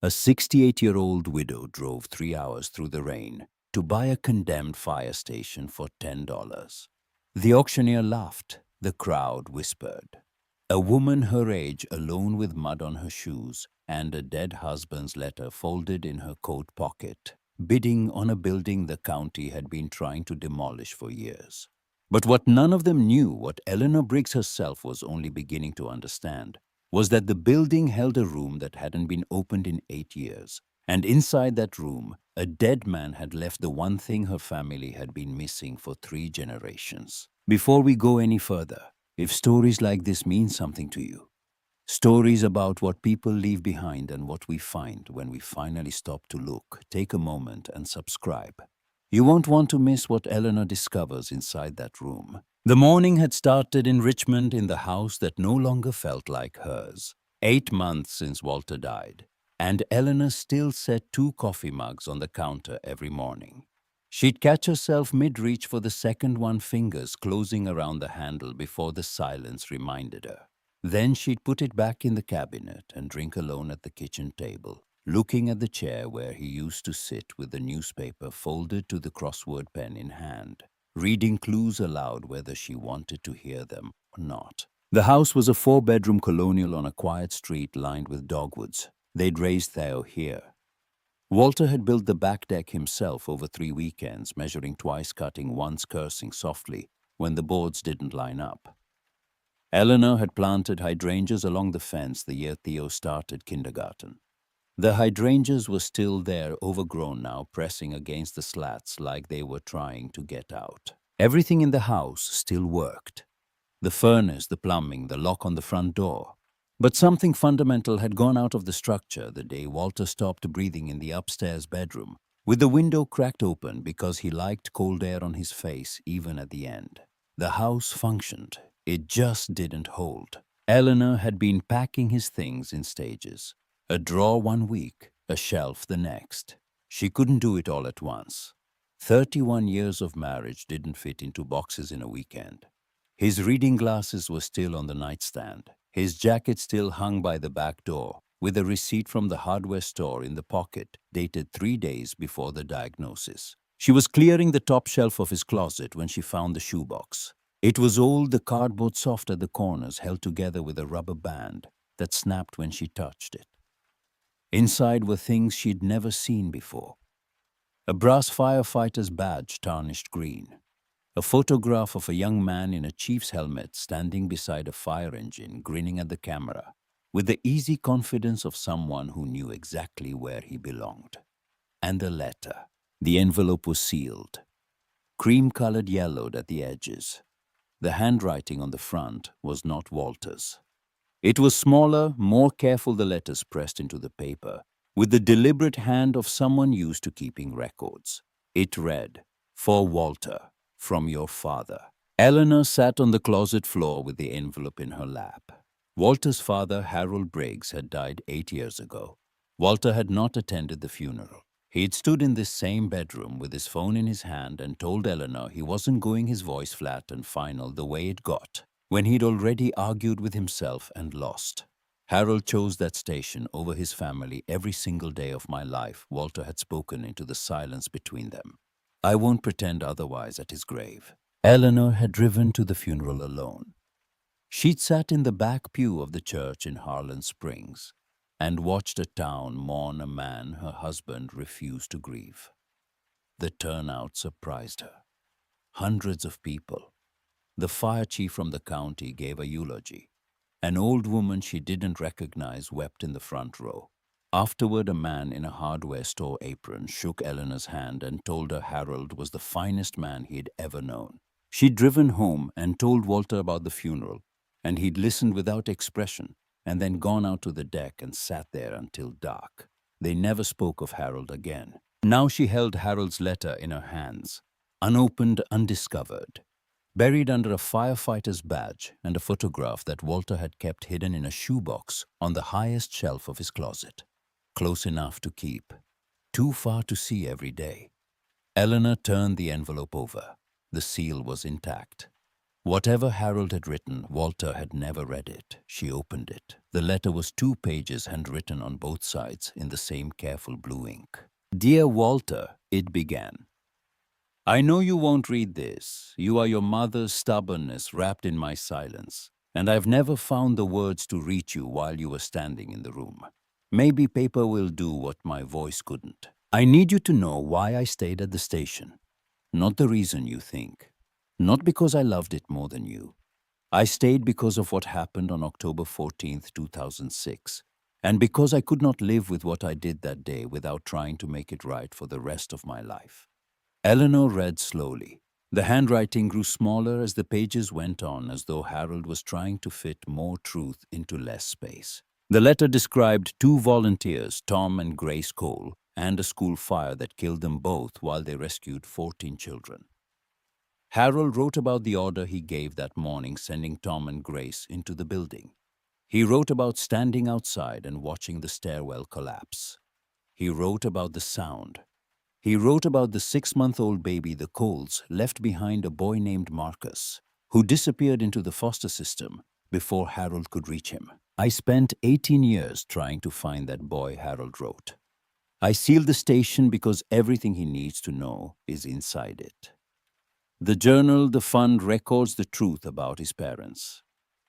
A 68-year-old widow drove 3 hours through the rain to buy a condemned fire station for $10. The auctioneer laughed. The crowd whispered. A woman her age, alone with mud on her shoes and a dead husband's letter folded in her coat pocket, bidding on a building the county had been trying to demolish for years. But what none of them knew, what Eleanor Briggs herself was only beginning to understand, was that the building held a room that hadn't been opened in 8 years. And inside that room, a dead man had left the one thing her family had been missing for 3 generations. Before we go any further, if stories like this mean something to you, stories about what people leave behind and what we find when we finally stop to look, take a moment and subscribe. You won't want to miss what Eleanor discovers inside that room. The morning had started in Richmond in the house that no longer felt like hers. 8 months since Walter died, and Eleanor still set 2 coffee mugs on the counter every morning. She'd catch herself mid-reach for the second one, fingers closing around the handle before the silence reminded her. Then she'd put it back in the cabinet and drink alone at the kitchen table, looking at the chair where he used to sit with the newspaper folded to the crossword pen in hand, reading clues aloud whether she wanted to hear them or not. The house was a 4-bedroom colonial on a quiet street lined with dogwoods. They'd raised Theo here. Walter had built the back deck himself over 3 weekends, measuring twice, cutting once, cursing softly when the boards didn't line up. Eleanor had planted hydrangeas along the fence the year Theo started kindergarten. The hydrangeas were still there, overgrown now, pressing against the slats like they were trying to get out. Everything in the house still worked. The furnace, the plumbing, the lock on the front door. But something fundamental had gone out of the structure the day Walter stopped breathing in the upstairs bedroom, with the window cracked open because he liked cold air on his face even at the end. The house functioned. It just didn't hold. Eleanor had been packing his things in stages. A drawer 1 week, a shelf the next. She couldn't do it all at once. 31 years of marriage didn't fit into boxes in a weekend. His reading glasses were still on the nightstand. His jacket still hung by the back door, with a receipt from the hardware store in the pocket, dated 3 days before the diagnosis. She was clearing the top shelf of his closet when she found the shoebox. It was old, the cardboard soft at the corners, held together with a rubber band that snapped when she touched it. Inside were things she'd never seen before. A brass firefighter's badge tarnished green. A photograph of a young man in a chief's helmet standing beside a fire engine, grinning at the camera, with the easy confidence of someone who knew exactly where he belonged. And a letter. The envelope was sealed, cream-colored yellowed at the edges. The handwriting on the front was not Walter's. It was smaller, more careful, the letters pressed into the paper, with the deliberate hand of someone used to keeping records. It read, "For Walter, from your father." Eleanor sat on the closet floor with the envelope in her lap. Walter's father, Harold Briggs, had died 8 years ago. Walter had not attended the funeral. He'd stood in this same bedroom with his phone in his hand and told Eleanor he wasn't going his voice flat and final the way it got, when he'd already argued with himself and lost. "Harold chose that station over his family every single day of my life," Walter had spoken into the silence between them. "I won't pretend otherwise at his grave." Eleanor had driven to the funeral alone. She'd sat in the back pew of the church in Harlan Springs and watched a town mourn a man her husband refused to grieve. The turnout surprised her. Hundreds of people. The fire chief from the county gave a eulogy. An old woman she didn't recognize wept in the front row. Afterward, a man in a hardware store apron shook Eleanor's hand and told her Harold was the finest man he'd ever known. She'd driven home and told Walter about the funeral, and he'd listened without expression, and then gone out to the deck and sat there until dark. They never spoke of Harold again. Now she held Harold's letter in her hands, unopened, undiscovered, buried under a firefighter's badge and a photograph that Walter had kept hidden in a shoebox on the highest shelf of his closet. Close enough to keep, too far to see every day. Eleanor turned the envelope over. The seal was intact. Whatever Harold had written, Walter had never read it. She opened it. The letter was 2 pages handwritten on both sides in the same careful blue ink. "Dear Walter," it began. "I know you won't read this. You are your mother's stubbornness wrapped in my silence, and I've never found the words to reach you while you were standing in the room. Maybe paper will do what my voice couldn't. I need you to know why I stayed at the station. Not the reason you think. Not because I loved it more than you. I stayed because of what happened on October 14th, 2006, and because I could not live with what I did that day without trying to make it right for the rest of my life." Eleanor read slowly. The handwriting grew smaller as the pages went on, as though Harold was trying to fit more truth into less space. The letter described 2 volunteers, Tom and Grace Cole, and a school fire that killed them both while they rescued 14 children. Harold wrote about the order he gave that morning, sending Tom and Grace into the building. He wrote about standing outside and watching the stairwell collapse. He wrote about the sound. He wrote about the 6-month-old baby the Coles left behind, a boy named Marcus, who disappeared into the foster system before Harold could reach him. "I spent 18 years trying to find that boy," Harold wrote. "I sealed the station because everything he needs to know is inside it." The journal, the fund, records the truth about his parents.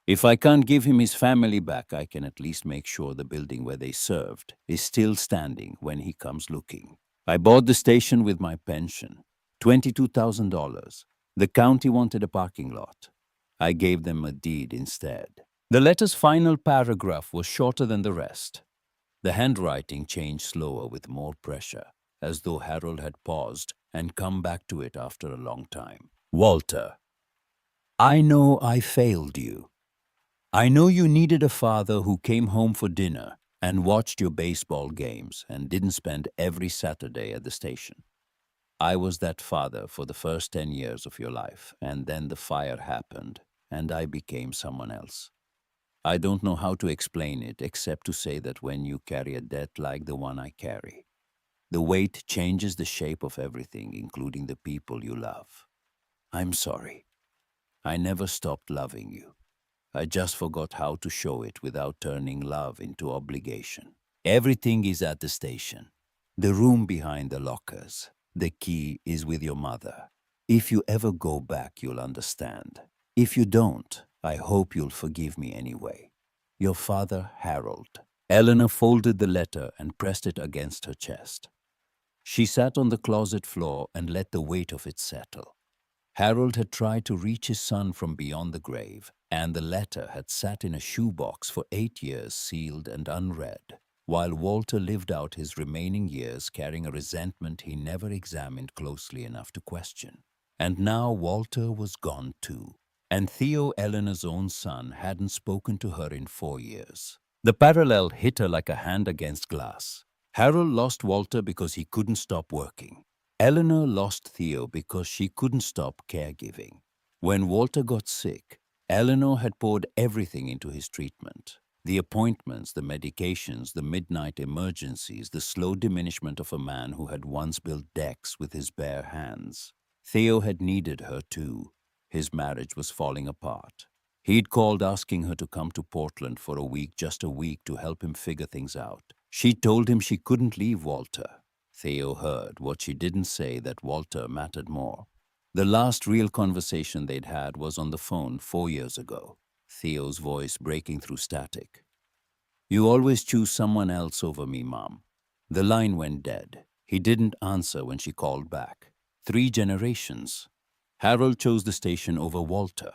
"If I can't give him his family back, I can at least make sure the building where they served is still standing when he comes looking. I bought the station with my pension, $22,000. The county wanted a parking lot. I gave them a deed instead." The letter's final paragraph was shorter than the rest. The handwriting changed slower with more pressure, as though Harold had paused and come back to it after a long time. "Walter, I know I failed you. I know you needed a father who came home for dinner and watched your baseball games and didn't spend every Saturday at the station. I was that father for the first 10 years of your life, and then the fire happened, and I became someone else. I don't know how to explain it except to say that when you carry a debt like the one I carry, the weight changes the shape of everything, including the people you love. I'm sorry. I never stopped loving you. I just forgot how to show it without turning love into obligation. Everything is at the station. The room behind the lockers. The key is with your mother. If you ever go back, you'll understand. If you don't, I hope you'll forgive me anyway. Your father, Harold." Eleanor folded the letter and pressed it against her chest. She sat on the closet floor and let the weight of it settle. Harold had tried to reach his son from beyond the grave, and the letter had sat in a shoebox for 8 years, sealed and unread, while Walter lived out his remaining years carrying a resentment he never examined closely enough to question. And now Walter was gone too, and Theo, Eleanor's own son, hadn't spoken to her in 4 years. The parallel hit her like a hand against glass. Harold lost Walter because he couldn't stop working. Eleanor lost Theo because she couldn't stop caregiving. When Walter got sick, Eleanor had poured everything into his treatment. The appointments, the medications, the midnight emergencies, the slow diminishment of a man who had once built decks with his bare hands. Theo had needed her too. His marriage was falling apart. He'd called asking her to come to Portland for a week, just a week, to help him figure things out. She told him she couldn't leave Walter. Theo heard what she didn't say, that Walter mattered more. The last real conversation they'd had was on the phone 4 years ago, Theo's voice breaking through static. "You always choose someone else over me, Mom." The line went dead. He didn't answer when she called back. 3 generations. Harold chose the station over Walter.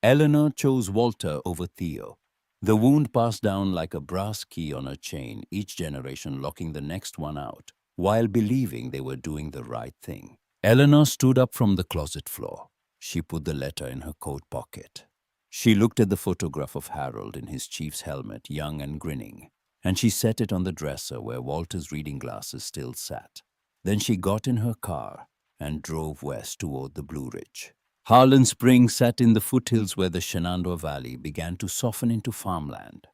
Eleanor chose Walter over Theo. The wound passed down like a brass key on a chain, each generation locking the next one out, while believing they were doing the right thing. Eleanor stood up from the closet floor. She put the letter in her coat pocket. She looked at the photograph of Harold in his chief's helmet, young and grinning, and she set it on the dresser where Walter's reading glasses still sat. Then she got in her car and drove west toward the Blue Ridge. Harlan Springs sat in the foothills where the Shenandoah Valley began to soften into farmland.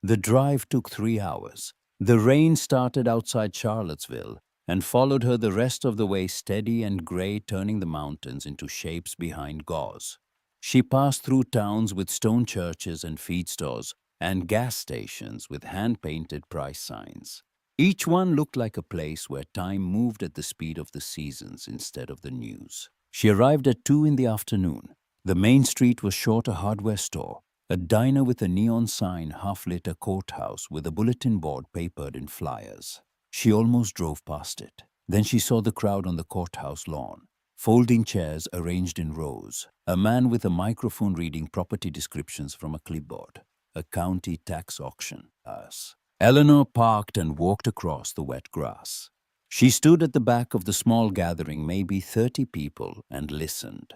The drive took 3 hours. The rain started outside Charlottesville and followed her the rest of the way, steady and gray, turning the mountains into shapes behind gauze. She passed through towns with stone churches and feed stores and gas stations with hand-painted price signs. Each one looked like a place where time moved at the speed of the seasons instead of the news. She arrived at 2 in the afternoon. The main street was short a hardware store, a diner with a neon sign, half-lit a courthouse with a bulletin board papered in flyers. She almost drove past it. Then she saw the crowd on the courthouse lawn. Folding chairs arranged in rows. A man with a microphone reading property descriptions from a clipboard. A county tax auction. Eleanor parked and walked across the wet grass. She stood at the back of the small gathering, maybe 30 people, and listened.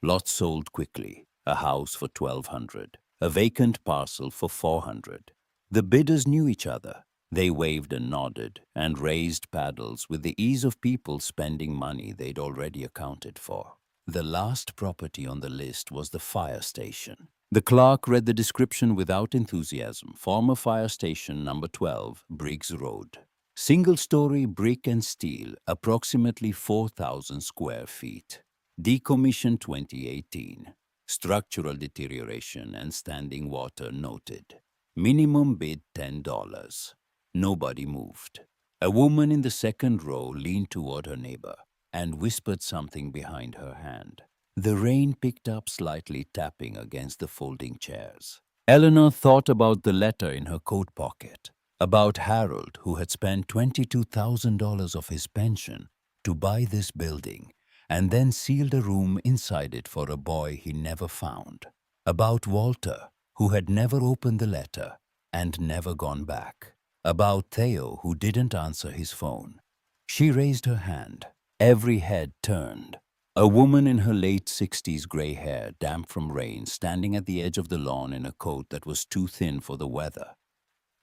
Lots sold quickly. A house for $1,200. A vacant parcel for $400. The bidders knew each other. They waved and nodded and raised paddles with the ease of people spending money they'd already accounted for. The last property on the list was the fire station. The clerk read the description without enthusiasm. Former fire station number 12, Briggs Road. Single-story brick and steel, approximately 4,000 square feet. Decommissioned 2018. Structural deterioration and standing water noted. Minimum bid $10. Nobody moved. A woman in the second row leaned toward her neighbor and whispered something behind her hand. The rain picked up slightly, tapping against the folding chairs. Eleanor thought about the letter in her coat pocket, about Harold, who had spent $22,000 of his pension to buy this building and then sealed a room inside it for a boy he never found. About Walter, who had never opened the letter and never gone back. About Theo, who didn't answer his phone. She raised her hand. Every head turned. A woman in her late 60s, gray hair, damp from rain, standing at the edge of the lawn in a coat that was too thin for the weather.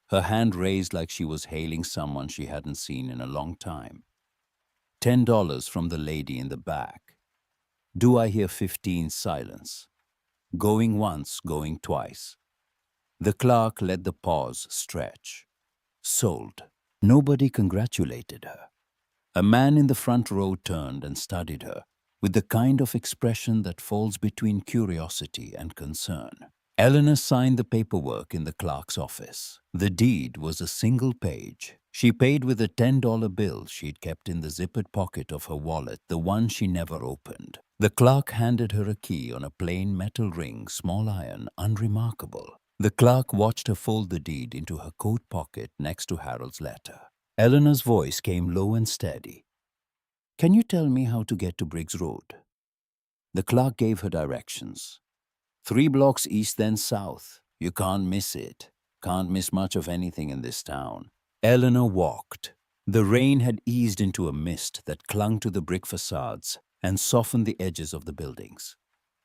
Her hand raised like she was hailing someone she hadn't seen in a long time. $10 from the lady in the back. Do I hear 15? Silence. Going once, going twice. The clerk let the pause stretch. Sold. Nobody congratulated her. A man in the front row turned and studied her with the kind of expression that falls between curiosity and concern. Eleanor signed the paperwork in the clerk's office. The deed was a single page. She paid with a $10 bill she'd kept in the zippered pocket of her wallet, the one she never opened. The clerk handed her a key on a plain metal ring, small iron, unremarkable. The clerk watched her fold the deed into her coat pocket next to Harold's letter. Eleanor's voice came low and steady. Can you tell me how to get to Briggs Road? The clerk gave her directions. 3 blocks east, then south. You can't miss it. Can't miss much of anything in this town. Eleanor walked. The rain had eased into a mist that clung to the brick facades and softened the edges of the buildings.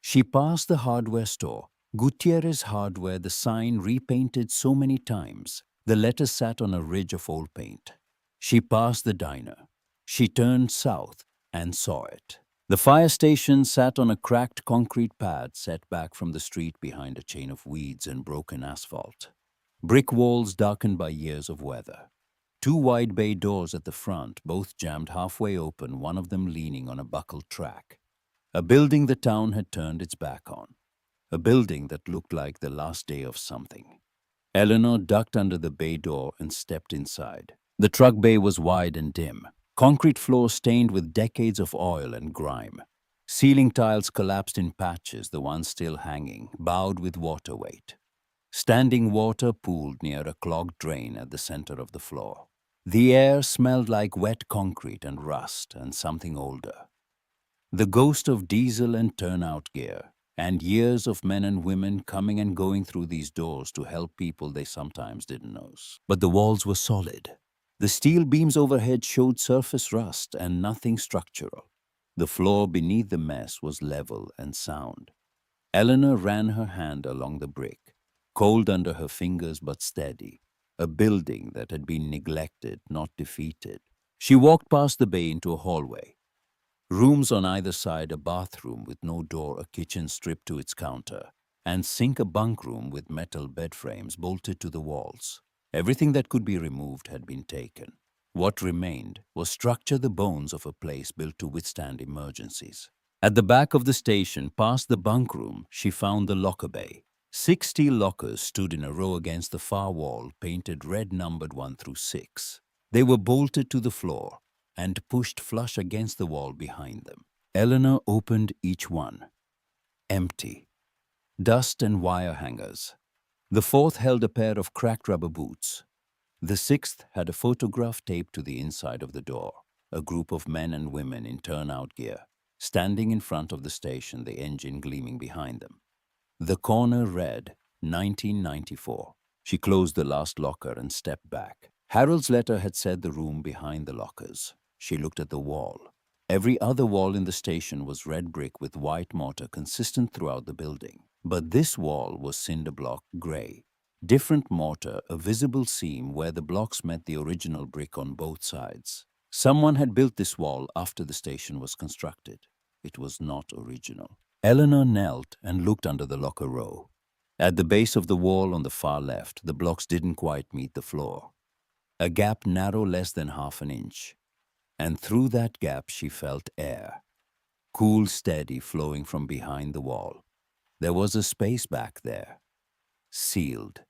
She passed the hardware store, Gutierrez Hardware, the sign repainted so many times. The letter sat on a ridge of old paint. She passed the diner. She turned south and saw it. The fire station sat on a cracked concrete pad set back from the street behind a chain of weeds and broken asphalt. Brick walls darkened by years of weather. 2 wide bay doors at the front, both jammed halfway open, one of them leaning on a buckled track. A building the town had turned its back on. A building that looked like the last day of something. Eleanor ducked under the bay door and stepped inside. The truck bay was wide and dim. Concrete floor stained with decades of oil and grime. Ceiling tiles collapsed in patches, the ones still hanging, bowed with water weight. Standing water pooled near a clogged drain at the center of the floor. The air smelled like wet concrete and rust and something older. The ghost of diesel and turnout gear, and years of men and women coming and going through these doors to help people they sometimes didn't know. But the walls were solid. The steel beams overhead showed surface rust and nothing structural. The floor beneath the mess was level and sound. Eleanor ran her hand along the brick, cold under her fingers but steady. A building that had been neglected, not defeated. She walked past the bay into a hallway. Rooms on either side, a bathroom with no door, a kitchen stripped to its counter, and sink, a bunk room with metal bed frames bolted to the walls. Everything that could be removed had been taken. What remained was structure, the bones of a place built to withstand emergencies. At the back of the station, past the bunk room, she found the locker bay. 6 steel lockers stood in a row against the far wall, painted red numbered 1 through 6. They were bolted to the floor and pushed flush against the wall behind them. Eleanor opened each one. Empty. Dust and wire hangers. The 4th held a pair of cracked rubber boots. The 6th had a photograph taped to the inside of the door. A group of men and women in turnout gear, standing in front of the station, the engine gleaming behind them. The corner read, 1994. She closed the last locker and stepped back. Harold's letter had said the room behind the lockers. She looked at the wall. Every other wall in the station was red brick with white mortar consistent throughout the building. But this wall was cinder block gray. Different mortar, a visible seam where the blocks met the original brick on both sides. Someone had built this wall after the station was constructed. It was not original. Eleanor knelt and looked under the locker row. At the base of the wall on the far left, the blocks didn't quite meet the floor. A gap narrow less than half an inch. And through that gap she felt air. Cool, steady, flowing from behind the wall. There was a space back there. Sealed.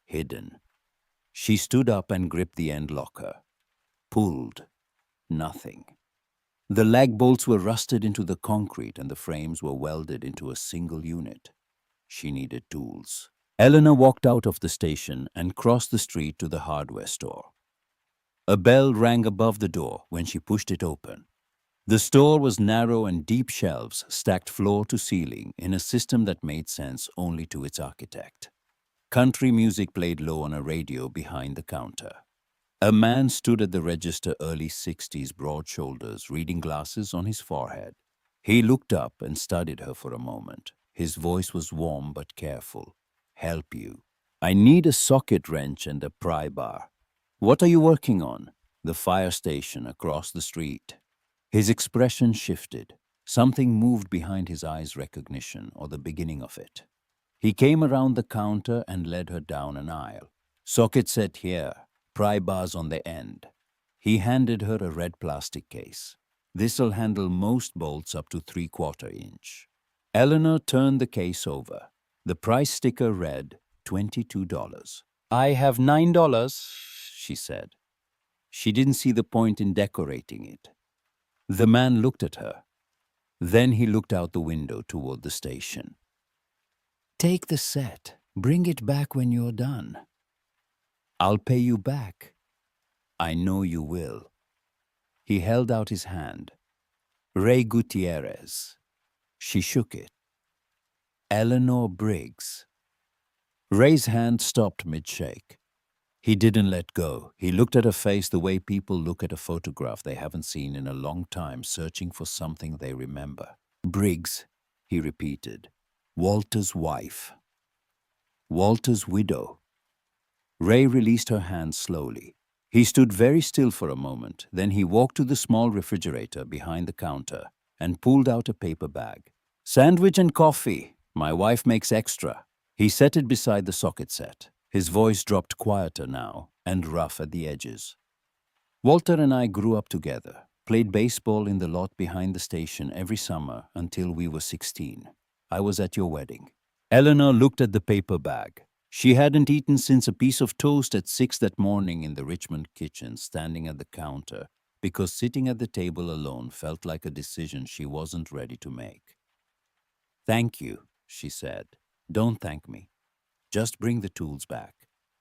Hidden. She stood up and gripped the end locker. Pulled. Nothing. The lag bolts were rusted into the concrete and the frames were welded into a single unit. She needed tools. Eleanor walked out of the station and crossed the street to the hardware store. A bell rang above the door when she pushed it open. The store was narrow and deep shelves stacked floor to ceiling in a system that made sense only to its architect. Country music played low on a radio behind the counter. A man stood at the register, early 60s, broad shoulders, reading glasses on his forehead. He looked up and studied her for a moment. His voice was warm but careful. Help you. I need a socket wrench and a pry bar. What are you working on? The fire station across the street. His expression shifted. Something moved behind his eyes, recognition or the beginning of it. He came around the counter and led her down an aisle. Socket set here, pry bars on the end. He handed her a red plastic case. This'll handle most bolts up to 3/4 inch. Eleanor turned the case over. The price sticker read $22. I have $9, she said. She didn't see the point in decorating it. The man looked at her. Then he looked out the window toward the station. Take the set. Bring it back when you're done. I'll pay you back. I know you will. He held out his hand. Ray Gutierrez. She shook it. Eleanor Briggs. Ray's hand stopped mid-shake. He didn't let go. He looked at her face the way people look at a photograph they haven't seen in a long time, searching for something they remember. Briggs, he repeated. Walter's wife. Walter's widow. Ray released her hand slowly. He stood very still for a moment. Then he walked to the small refrigerator behind the counter and pulled out a paper bag. Sandwich and coffee. My wife makes extra. He set it beside the socket set. His voice dropped quieter now and rough at the edges. Walter and I grew up together, played baseball in the lot behind the station every summer until we were 16. I was at your wedding. Eleanor looked at the paper bag. She hadn't eaten since a piece of toast at 6 that morning in the Richmond kitchen, standing at the counter, because sitting at the table alone felt like a decision she wasn't ready to make. Thank you, she said. Don't thank me. Just bring the tools back.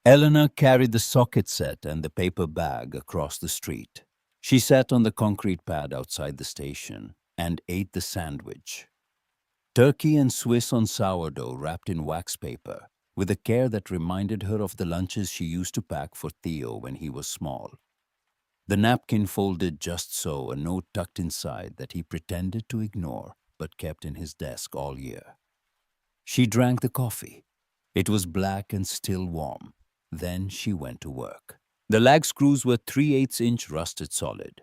Eleanor carried the socket set and the paper bag across the street. She sat on the concrete pad outside the station and ate the sandwich. Turkey and Swiss on sourdough wrapped in wax paper, with a care that reminded her of the lunches she used to pack for Theo when he was small. The napkin folded just so, a note tucked inside that he pretended to ignore but kept in his desk all year. She drank the coffee. It was black and still warm. Then she went to work. The lag screws were 3/8 inch rusted solid.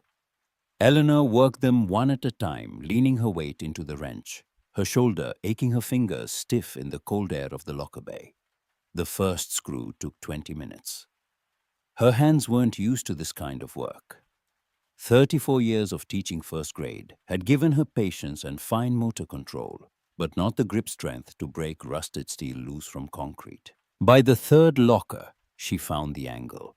Eleanor worked them one at a time, leaning her weight into the wrench, her shoulder aching, her fingers stiff in the cold air of the locker bay. The first screw took 20 minutes. Her hands weren't used to this kind of work. 34 years of teaching first grade had given her patience and fine motor control, but not the grip strength to break rusted steel loose from concrete. By the third locker, she found the angle.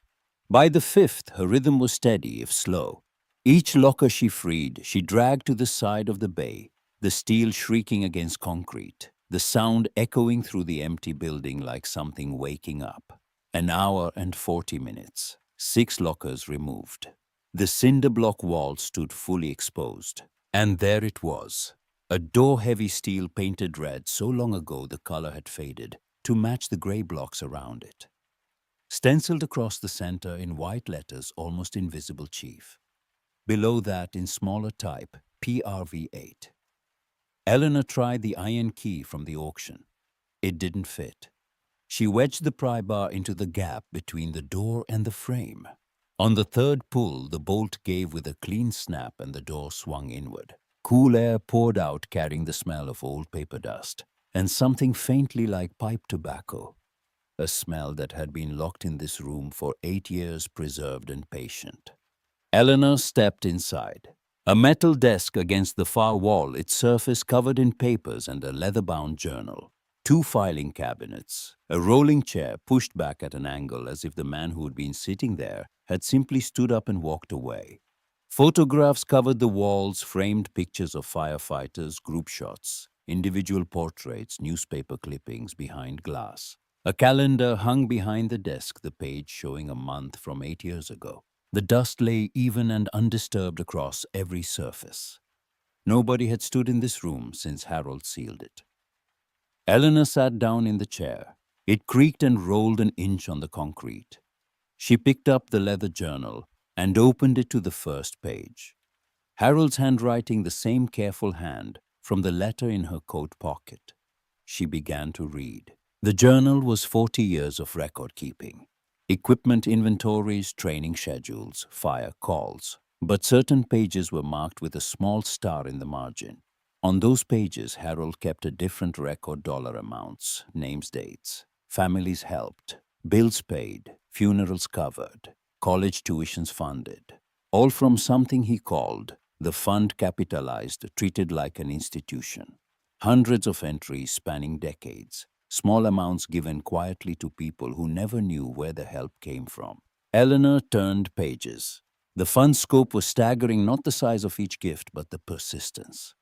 By the fifth, her rhythm was steady, if slow. Each locker she freed, she dragged to the side of the bay, the steel shrieking against concrete, the sound echoing through the empty building like something waking up. An hour and 40 minutes. 6 lockers removed. The cinder block wall stood fully exposed. And there it was. A door-heavy steel painted red so long ago the color had faded to match the gray blocks around it. Stenciled across the center in white letters, almost invisible, Chief. Below that, in smaller type, PRV8. Eleanor tried the iron key from the auction. It didn't fit. She wedged the pry bar into the gap between the door and the frame. On the third pull, the bolt gave with a clean snap and the door swung inward. Cool air poured out, carrying the smell of old paper dust and something faintly like pipe tobacco. A smell that had been locked in this room for 8 years, preserved and patient. Eleanor stepped inside. A metal desk against the far wall, its surface covered in papers and a leather-bound journal. 2 filing cabinets, a rolling chair pushed back at an angle as if the man who had been sitting there had simply stood up and walked away. Photographs covered the walls, framed pictures of firefighters, group shots, individual portraits, newspaper clippings behind glass. A calendar hung behind the desk, the page showing a month from 8 years ago. The dust lay even and undisturbed across every surface. Nobody had stood in this room since Harold sealed it. Eleanor sat down in the chair. It creaked and rolled an inch on the concrete. She picked up the leather journal and opened it to the first page. Harold's handwriting, the same careful hand, from the letter in her coat pocket. She began to read. The journal was 40 years of record keeping. Equipment inventories, training schedules, fire calls. But certain pages were marked with a small star in the margin. On those pages, Harold kept a different record: dollar amounts, names, dates, families helped, bills paid, funerals covered, college tuitions funded. All from something he called the fund, capitalized, treated like an institution. Hundreds of entries spanning decades. Small amounts given quietly to people who never knew where the help came from. Eleanor turned pages. The fund scope was staggering, not the size of each gift, but the persistence.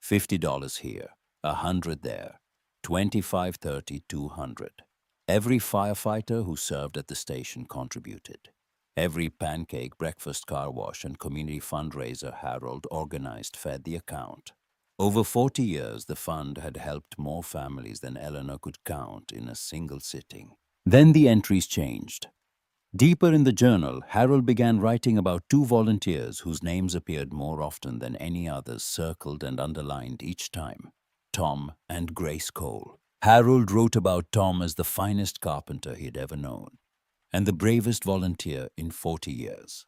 $50 here, $100 there, 25, 30, 200. Every firefighter who served at the station contributed. Every pancake, breakfast, car wash, and community fundraiser Harold organized fed the account. Over 40 years, the fund had helped more families than Eleanor could count in a single sitting. Then the entries changed. Deeper in the journal, Harold began writing about 2 volunteers whose names appeared more often than any others, circled and underlined each time: Tom and Grace Cole. Harold wrote about Tom as the finest carpenter he had ever known, and the bravest volunteer in 40 years.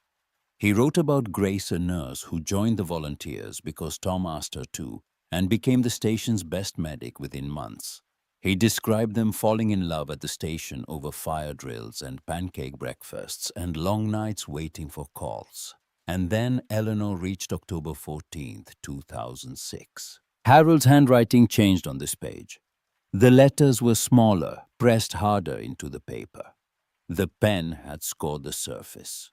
He wrote about Grace, a nurse who joined the volunteers because Tom asked her to, and became the station's best medic within months. He described them falling in love at the station over fire drills and pancake breakfasts and long nights waiting for calls. And then Eleanor reached October 14th, 2006. Harold's handwriting changed on this page. The letters were smaller, pressed harder into the paper. The pen had scored the surface.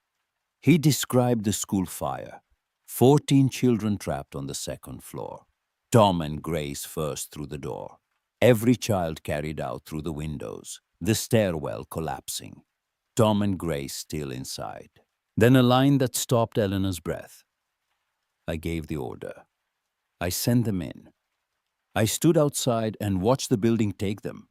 He described the school fire. 14 children trapped on the 2nd floor. Tom and Grace first through the door. Every child carried out through the windows. The stairwell collapsing. Tom and Grace still inside. Then a line that stopped Eleanor's breath. I gave the order. I sent them in. I stood outside and watched the building take them.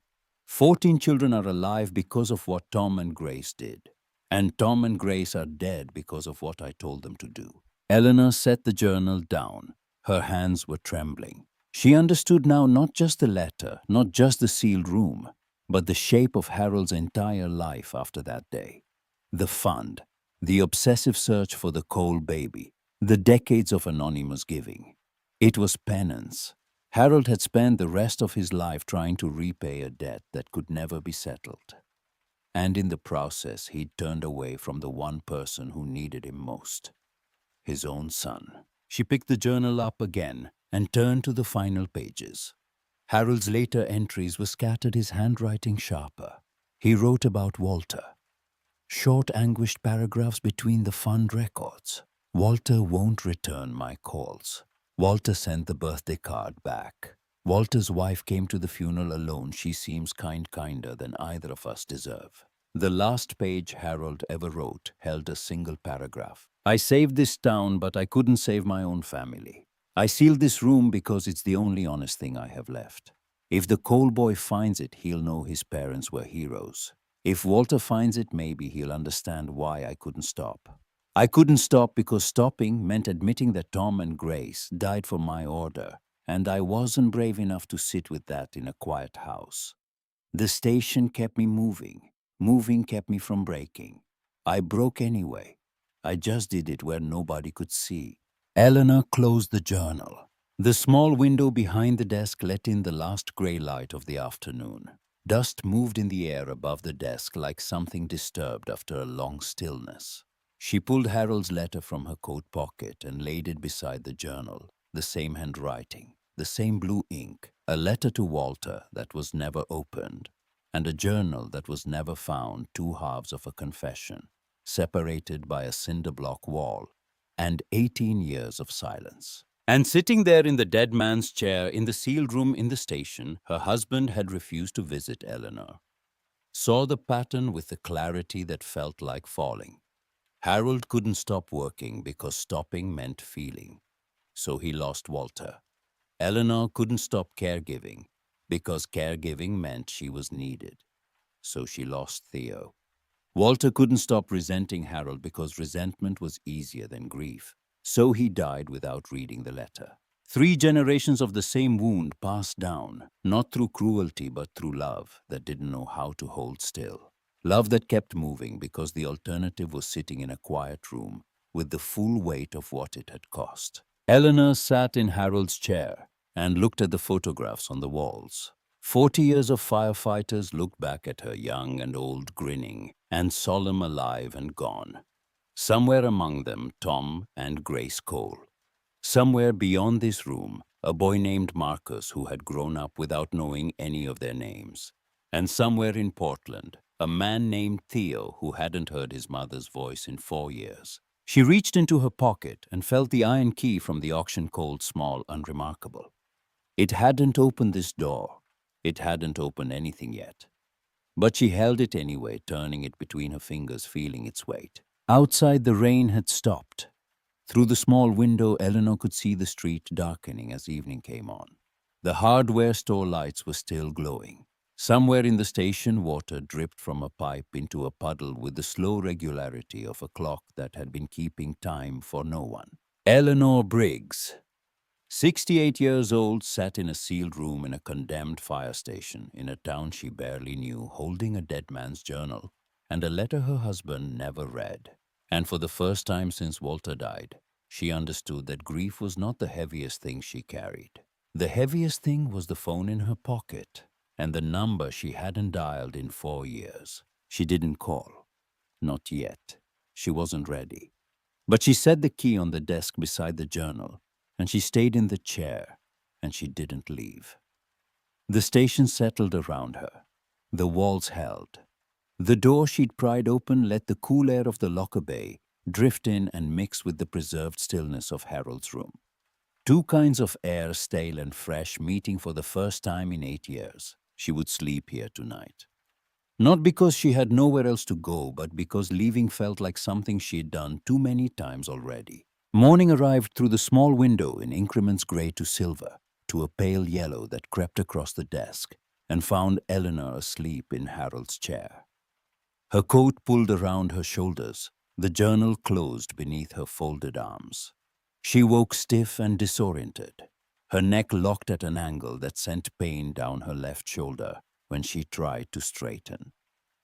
14 children are alive because of what Tom and Grace did. And Tom and Grace are dead because of what I told them to do. Eleanor set the journal down. Her hands were trembling. She understood now not just the letter, not just the sealed room, but the shape of Harold's entire life after that day. The fund, the obsessive search for the Cole baby, the decades of anonymous giving. It was penance. Harold had spent the rest of his life trying to repay a debt that could never be settled. And in the process, he'd turned away from the one person who needed him most. his own son. She picked the journal up again and turned to the final pages. Harold's later entries were scattered, his handwriting sharper. He wrote about Walter. Short, anguished paragraphs between the fund records. Walter won't return my calls. Walter sent the birthday card back. Walter's wife came to the funeral alone. She seems kinder than either of us deserve. The last page Harold ever wrote held a single paragraph. I saved this town, but I couldn't save my own family. I sealed this room because it's the only honest thing I have left. If the coal boy finds it, he'll know his parents were heroes. If Walter finds it, maybe he'll understand why I couldn't stop. I couldn't stop because stopping meant admitting that Tom and Grace died for my order, and I wasn't brave enough to sit with that in a quiet house. The station kept me moving. Moving kept me from breaking. I broke anyway. I just did it where nobody could see. Eleanor closed the journal. The small window behind the desk let in the last gray light of the afternoon. Dust moved in the air above the desk like something disturbed after a long stillness. She pulled Harold's letter from her coat pocket and laid it beside the journal. The same handwriting, the same blue ink, a letter to Walter that was never opened, and a journal that was never found, two halves of a confession, separated by a cinder block wall, and 18 years of silence. And sitting there in the dead man's chair in the sealed room in the station, her husband had refused to visit Eleanor. Saw the pattern with a clarity that felt like falling. Harold couldn't stop working because stopping meant feeling. So he lost Walter. Eleanor couldn't stop caregiving because caregiving meant she was needed. So she lost Theo. Walter couldn't stop resenting Harold because resentment was easier than grief. So he died without reading the letter. 3 generations of the same wound passed down, not through cruelty but through love that didn't know how to hold still. Love that kept moving because the alternative was sitting in a quiet room with the full weight of what it had cost. Eleanor sat in Harold's chair and looked at the photographs on the walls. 40 years of firefighters looked back at her, young and old, grinning, and solemn, alive and gone. Somewhere among them, Tom and Grace Cole. Somewhere beyond this room, a boy named Marcus who had grown up without knowing any of their names. And somewhere in Portland, a man named Theo who hadn't heard his mother's voice in 4 years. She reached into her pocket and felt the iron key from the auction cold, small, unremarkable. It hadn't opened this door. It hadn't opened anything yet. But she held it anyway, turning it between her fingers, feeling its weight. Outside, the rain had stopped. Through the small window, Eleanor could see the street darkening as evening came on. The hardware store lights were still glowing. Somewhere in the station, water dripped from a pipe into a puddle with the slow regularity of a clock that had been keeping time for no one. Eleanor Briggs, 68 years old, sat in a sealed room in a condemned fire station in a town she barely knew, holding a dead man's journal and a letter her husband never read. And for the first time since Walter died, she understood that grief was not the heaviest thing she carried. The heaviest thing was the phone in her pocket and the number she hadn't dialed in 4 years. She didn't call. Not yet. She wasn't ready. But she set the key on the desk beside the journal, and she stayed in the chair, and she didn't leave. The station settled around her. The walls held. The door she'd pried open let the cool air of the locker bay drift in and mix with the preserved stillness of Harold's room. 2 kinds of air, stale and fresh, meeting for the first time in 8 years. She would sleep here tonight. Not because she had nowhere else to go, but because leaving felt like something she'd done too many times already. Morning arrived through the small window in increments gray to silver, to a pale yellow that crept across the desk, and found Eleanor asleep in Harold's chair. Her coat pulled around her shoulders, the journal closed beneath her folded arms. She woke stiff and disoriented, her neck locked at an angle that sent pain down her left shoulder when she tried to straighten.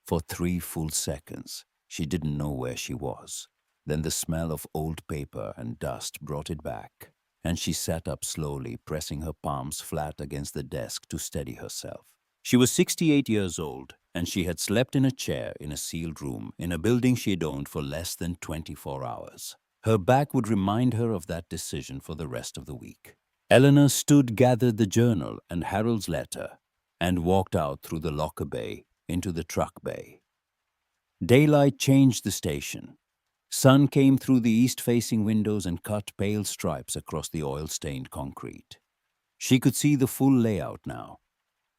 For 3 full seconds, she didn't know where she was. Then the smell of old paper and dust brought it back, and she sat up slowly, pressing her palms flat against the desk to steady herself. She was 68 years old, and she had slept in a chair in a sealed room in a building she had owned for less than 24 hours. Her back would remind her of that decision for the rest of the week. Eleanor gathered the journal and Harold's letter, and walked out through the locker bay into the truck bay. Daylight changed the station. Sun came through the east-facing windows and cut pale stripes across the oil-stained concrete. She could see the full layout now.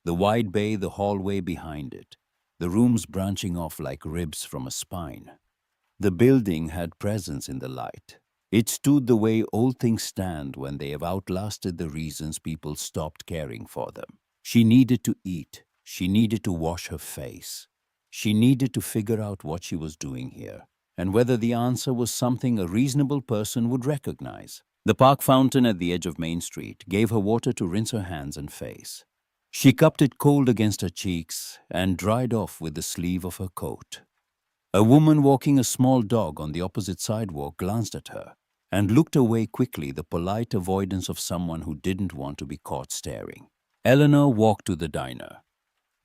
The wide bay, the hallway behind it, the rooms branching off like ribs from a spine. The building had presence in the light. It stood the way old things stand when they have outlasted the reasons people stopped caring for them. She needed to eat. She needed to wash her face. She needed to figure out what she was doing here, and whether the answer was something a reasonable person would recognize. The park fountain at the edge of Main Street gave her water to rinse her hands and face. She cupped it cold against her cheeks and dried off with the sleeve of her coat. A woman walking a small dog on the opposite sidewalk glanced at her and looked away quickly, the polite avoidance of someone who didn't want to be caught staring. Eleanor walked to the diner.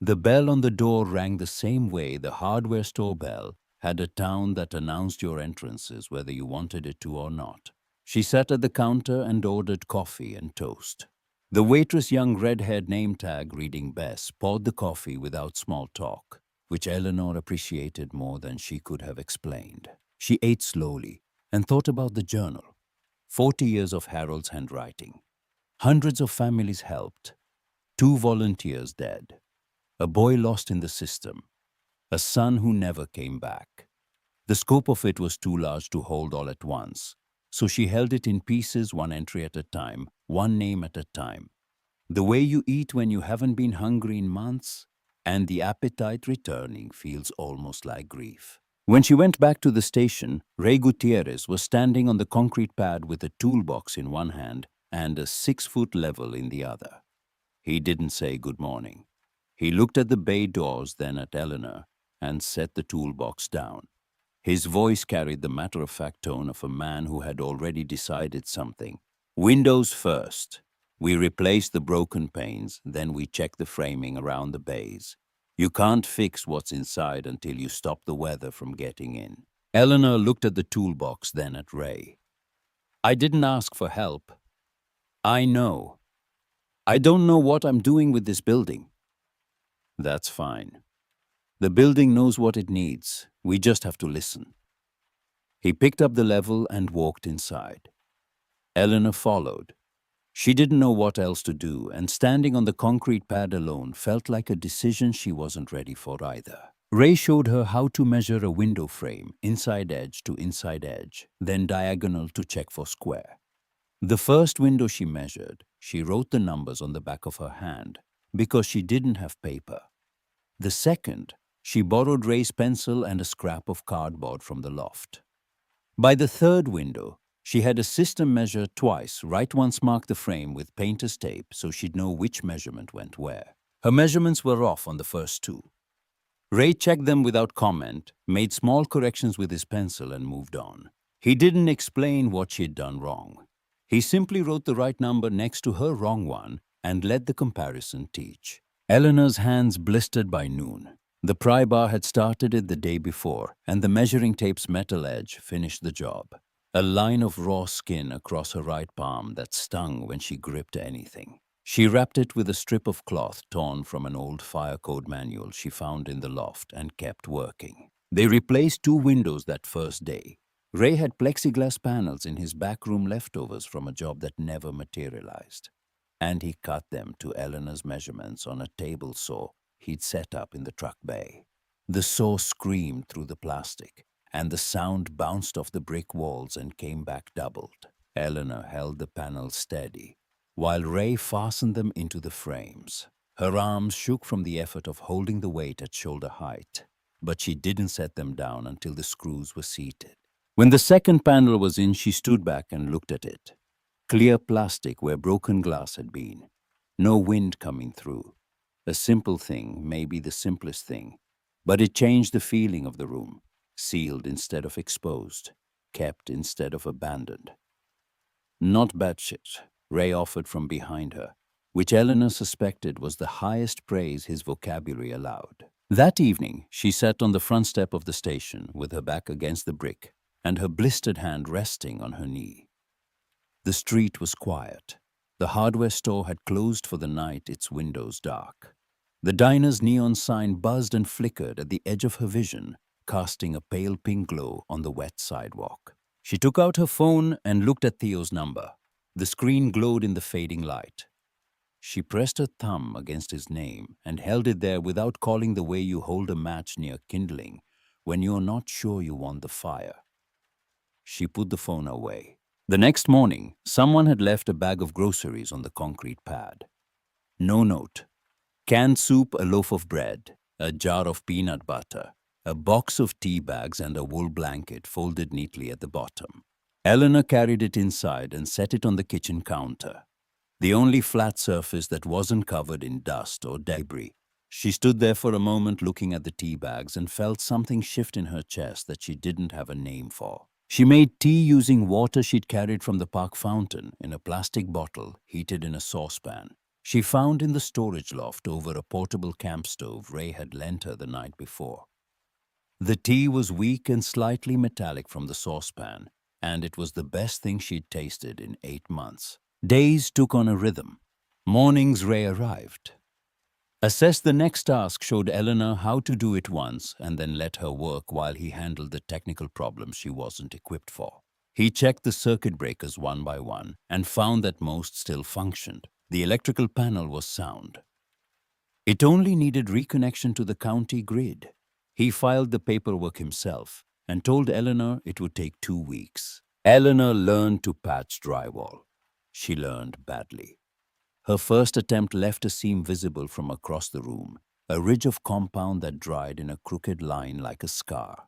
The bell on the door rang the same way the hardware store bell had a tone that announced your entrances whether you wanted it to or not. She sat at the counter and ordered coffee and toast. The waitress, young red-haired name tag reading Bess, poured the coffee without small talk, which Eleanor appreciated more than she could have explained. She ate slowly and thought about the journal. 40 years of Harold's handwriting. Hundreds of families helped. 2 volunteers dead. A boy lost in the system. A son who never came back. The scope of it was too large to hold all at once, so she held it in pieces, one entry at a time, one name at a time. The way you eat when you haven't been hungry in months, and the appetite returning feels almost like grief. When she went back to the station, Ray Gutierrez was standing on the concrete pad with a toolbox in one hand and a 6-foot level in the other. He didn't say good morning. He looked at the bay doors, then at Eleanor, and set the toolbox down. His voice carried the matter-of-fact tone of a man who had already decided something. Windows first. We replace the broken panes, then we check the framing around the bays. You can't fix what's inside until you stop the weather from getting in. Eleanor looked at the toolbox, then at Ray. I didn't ask for help. I know. I don't know what I'm doing with this building. That's fine. The building knows what it needs. We just have to listen. He picked up the level and walked inside. Eleanor followed. She didn't know what else to do, and standing on the concrete pad alone felt like a decision she wasn't ready for either. Ray showed her how to measure a window frame, inside edge to inside edge, then diagonal to check for square. The first window she measured, she wrote the numbers on the back of her hand, because she didn't have paper. The second, she borrowed Ray's pencil and a scrap of cardboard from the loft. By the third window, she had a system measure twice, right once mark the frame with painter's tape so she'd know which measurement went where. Her measurements were off on the first 2. Ray checked them without comment, made small corrections with his pencil and moved on. He didn't explain what she'd done wrong. He simply wrote the right number next to her wrong one and let the comparison teach. Eleanor's hands blistered by noon. The pry bar had started it the day before, and the measuring tape's metal edge finished the job. A line of raw skin across her right palm that stung when she gripped anything. She wrapped it with a strip of cloth torn from an old fire code manual she found in the loft and kept working. They replaced 2 windows that first day. Ray had plexiglass panels in his backroom leftovers from a job that never materialized, and he cut them to Eleanor's measurements on a table saw he'd set up in the truck bay. The saw screamed through the plastic, and the sound bounced off the brick walls and came back doubled. Eleanor held the panels steady, while Ray fastened them into the frames. Her arms shook from the effort of holding the weight at shoulder height, but she didn't set them down until the screws were seated. When the second panel was in, she stood back and looked at it. Clear plastic where broken glass had been. No wind coming through. A simple thing, maybe the simplest thing, but it changed the feeling of the room. Sealed instead of exposed, kept instead of abandoned. Not bad shit, Ray offered from behind her, which Eleanor suspected was the highest praise his vocabulary allowed. That evening, she sat on the front step of the station with her back against the brick, and her blistered hand resting on her knee. The street was quiet. The hardware store had closed for the night, its windows dark. The diner's neon sign buzzed and flickered at the edge of her vision, casting a pale pink glow on the wet sidewalk. She took out her phone and looked at Theo's number. The screen glowed in the fading light. She pressed her thumb against his name and held it there without calling, the way you hold a match near kindling when you're not sure you want the fire. She put the phone away. The next morning, someone had left a bag of groceries on the concrete pad. No note. Canned soup, a loaf of bread, a jar of peanut butter, a box of tea bags, and a wool blanket folded neatly at the bottom. Eleanor carried it inside and set it on the kitchen counter, the only flat surface that wasn't covered in dust or debris. She stood there for a moment looking at the tea bags and felt something shift in her chest that she didn't have a name for. She made tea using water she'd carried from the park fountain in a plastic bottle heated in a saucepan she found in the storage loft over a portable camp stove Ray had lent her the night before. The tea was weak and slightly metallic from the saucepan, and it was the best thing she'd tasted in 8 months. Days took on a rhythm. Mornings Ray arrived. Assess the next task showed Eleanor how to do it once and then let her work while he handled the technical problems she wasn't equipped for. He checked the circuit breakers one by one and found that most still functioned. The electrical panel was sound. It only needed reconnection to the county grid. He filed the paperwork himself and told Eleanor it would take 2 weeks. Eleanor learned to patch drywall. She learned badly. Her first attempt left a seam visible from across the room, a ridge of compound that dried in a crooked line like a scar.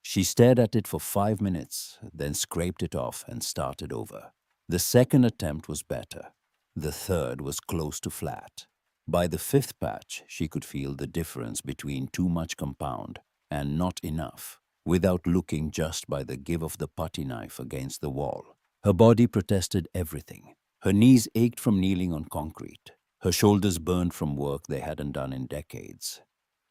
She stared at it for 5 minutes, then scraped it off and started over. The second attempt was better. The third was close to flat. By the 5th patch, she could feel the difference between too much compound and not enough, without looking, just by the give of the putty knife against the wall. Her body protested everything. Her knees ached from kneeling on concrete. Her shoulders burned from work they hadn't done in decades.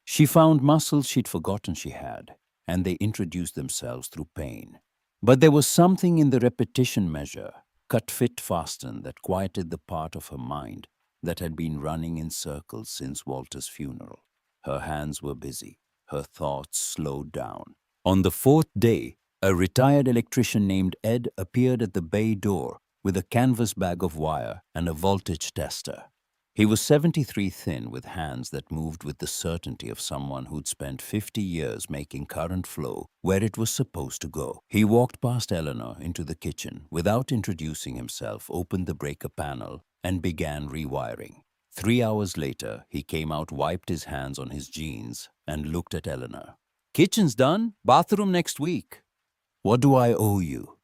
She found muscles she'd forgotten she had, and they introduced themselves through pain. But there was something in the repetition measure, cut fit fastened, that quieted the part of her mind that had been running in circles since Walter's funeral. Her hands were busy. Her thoughts slowed down. On the 4th day, a retired electrician named Ed appeared at the bay door with a canvas bag of wire and a voltage tester. He was 73 thin, with hands that moved with the certainty of someone who'd spent 50 years making current flow where it was supposed to go. He walked past Eleanor into the kitchen without introducing himself, opened the breaker panel, and began rewiring. 3 hours later, he came out, wiped his hands on his jeans, and looked at Eleanor. "Kitchen's done. Bathroom next week. What do I owe you?"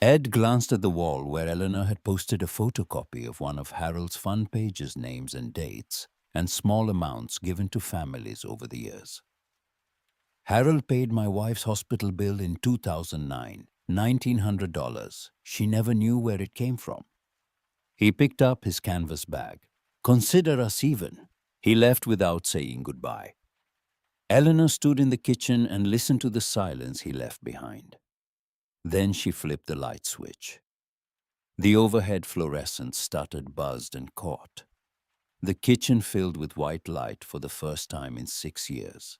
Ed glanced at the wall where Eleanor had posted a photocopy of one of Harold's fund pages, names and dates, and small amounts given to families over the years. "Harold paid my wife's hospital bill in 2009, $1,900. She never knew where it came from." He picked up his canvas bag. "Consider us even." He left without saying goodbye. Eleanor stood in the kitchen and listened to the silence he left behind. Then she flipped the light switch. The overhead fluorescent stuttered, buzzed, and caught. The kitchen filled with white light for the first time in 6 years.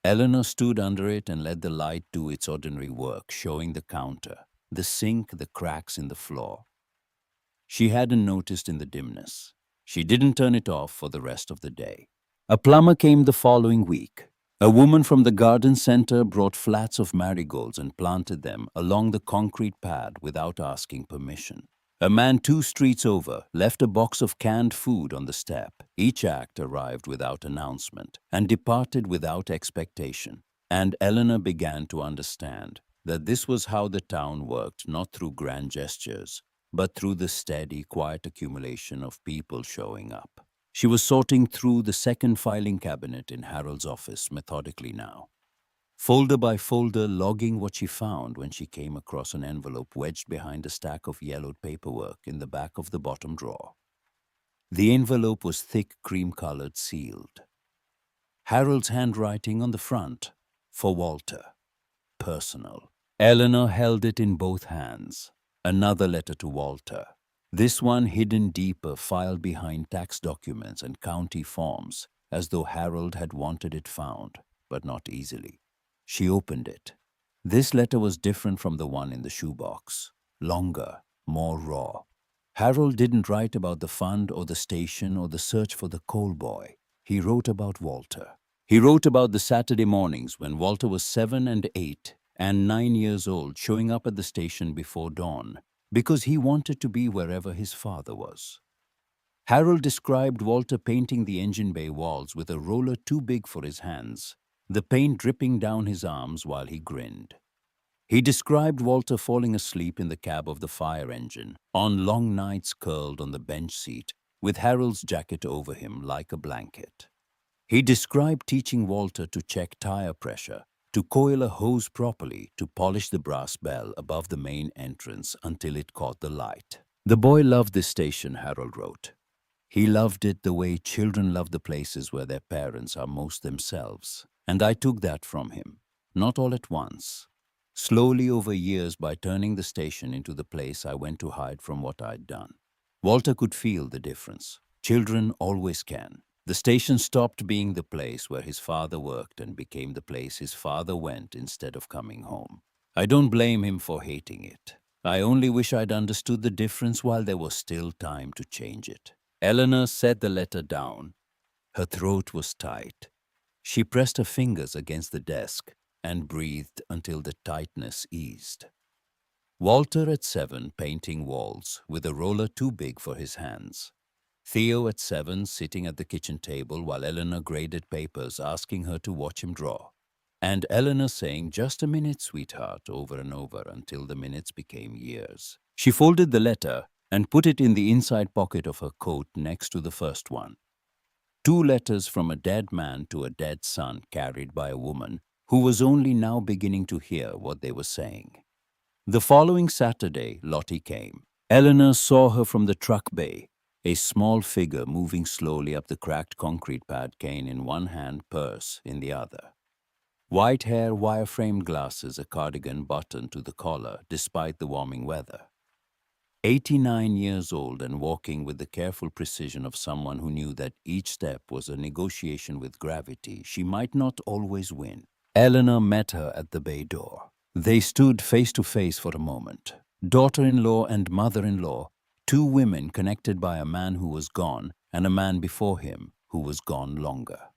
Eleanor stood under it and let the light do its ordinary work, showing the counter, the sink, the cracks in the floor. She hadn't noticed in the dimness. She didn't turn it off for the rest of the day. A plumber came the following week. A woman from the garden center brought flats of marigolds and planted them along the concrete pad without asking permission. A man 2 streets over left a box of canned food on the step. Each act arrived without announcement and departed without expectation. And Eleanor began to understand that this was how the town worked, not through grand gestures, but through the steady, quiet accumulation of people showing up. She was sorting through the second filing cabinet in Harold's office methodically now, folder by folder, logging what she found when she came across an envelope wedged behind a stack of yellowed paperwork in the back of the bottom drawer. The envelope was thick, cream-colored, sealed. Harold's handwriting on the front, "For Walter. Personal." Eleanor held it in both hands. Another letter to Walter. This one hidden deeper, filed behind tax documents and county forms, as though Harold had wanted it found, but not easily. She opened it. This letter was different from the one in the shoebox. Longer, more raw. Harold didn't write about the fund or the station or the search for the coal boy. He wrote about Walter. He wrote about the Saturday mornings when Walter was 7 and 8 and 9 years old, showing up at the station before dawn, because he wanted to be wherever his father was. Harold described Walter painting the engine bay walls with a roller too big for his hands, the paint dripping down his arms while he grinned. He described Walter falling asleep in the cab of the fire engine, on long nights curled on the bench seat, with Harold's jacket over him like a blanket. He described teaching Walter to check tire pressure, to coil a hose properly, to polish the brass bell above the main entrance until it caught the light. The boy loved this station, Harold wrote. He loved it the way children love the places where their parents are most themselves. And I took that from him, not all at once. Slowly over years, by turning the station into the place I went to hide from what I'd done. Walter could feel the difference. Children always can. The station stopped being the place where his father worked and became the place his father went instead of coming home. I don't blame him for hating it. I only wish I'd understood the difference while there was still time to change it. Eleanor set the letter down. Her throat was tight. She pressed her fingers against the desk and breathed until the tightness eased. Walter at 7 painting walls with a roller too big for his hands. Theo at 7 sitting at the kitchen table while Eleanor graded papers asking her to watch him draw. And Eleanor saying, "Just a minute, sweetheart," over and over until the minutes became years. She folded the letter and put it in the inside pocket of her coat next to the first one. 2 letters from a dead man to a dead son carried by a woman who was only now beginning to hear what they were saying. The following Saturday, Lottie came. Eleanor saw her from the truck bay, a small figure moving slowly up the cracked concrete pad, cane in one hand, purse in the other. White hair, wire-framed glasses, a cardigan buttoned to the collar despite the warming weather. 89 years old and walking with the careful precision of someone who knew that each step was a negotiation with gravity. She might not always win. Eleanor met her at the bay door. They stood face to face for a moment. Daughter-in-law and mother-in-law, 2 women connected by a man who was gone and a man before him who was gone longer.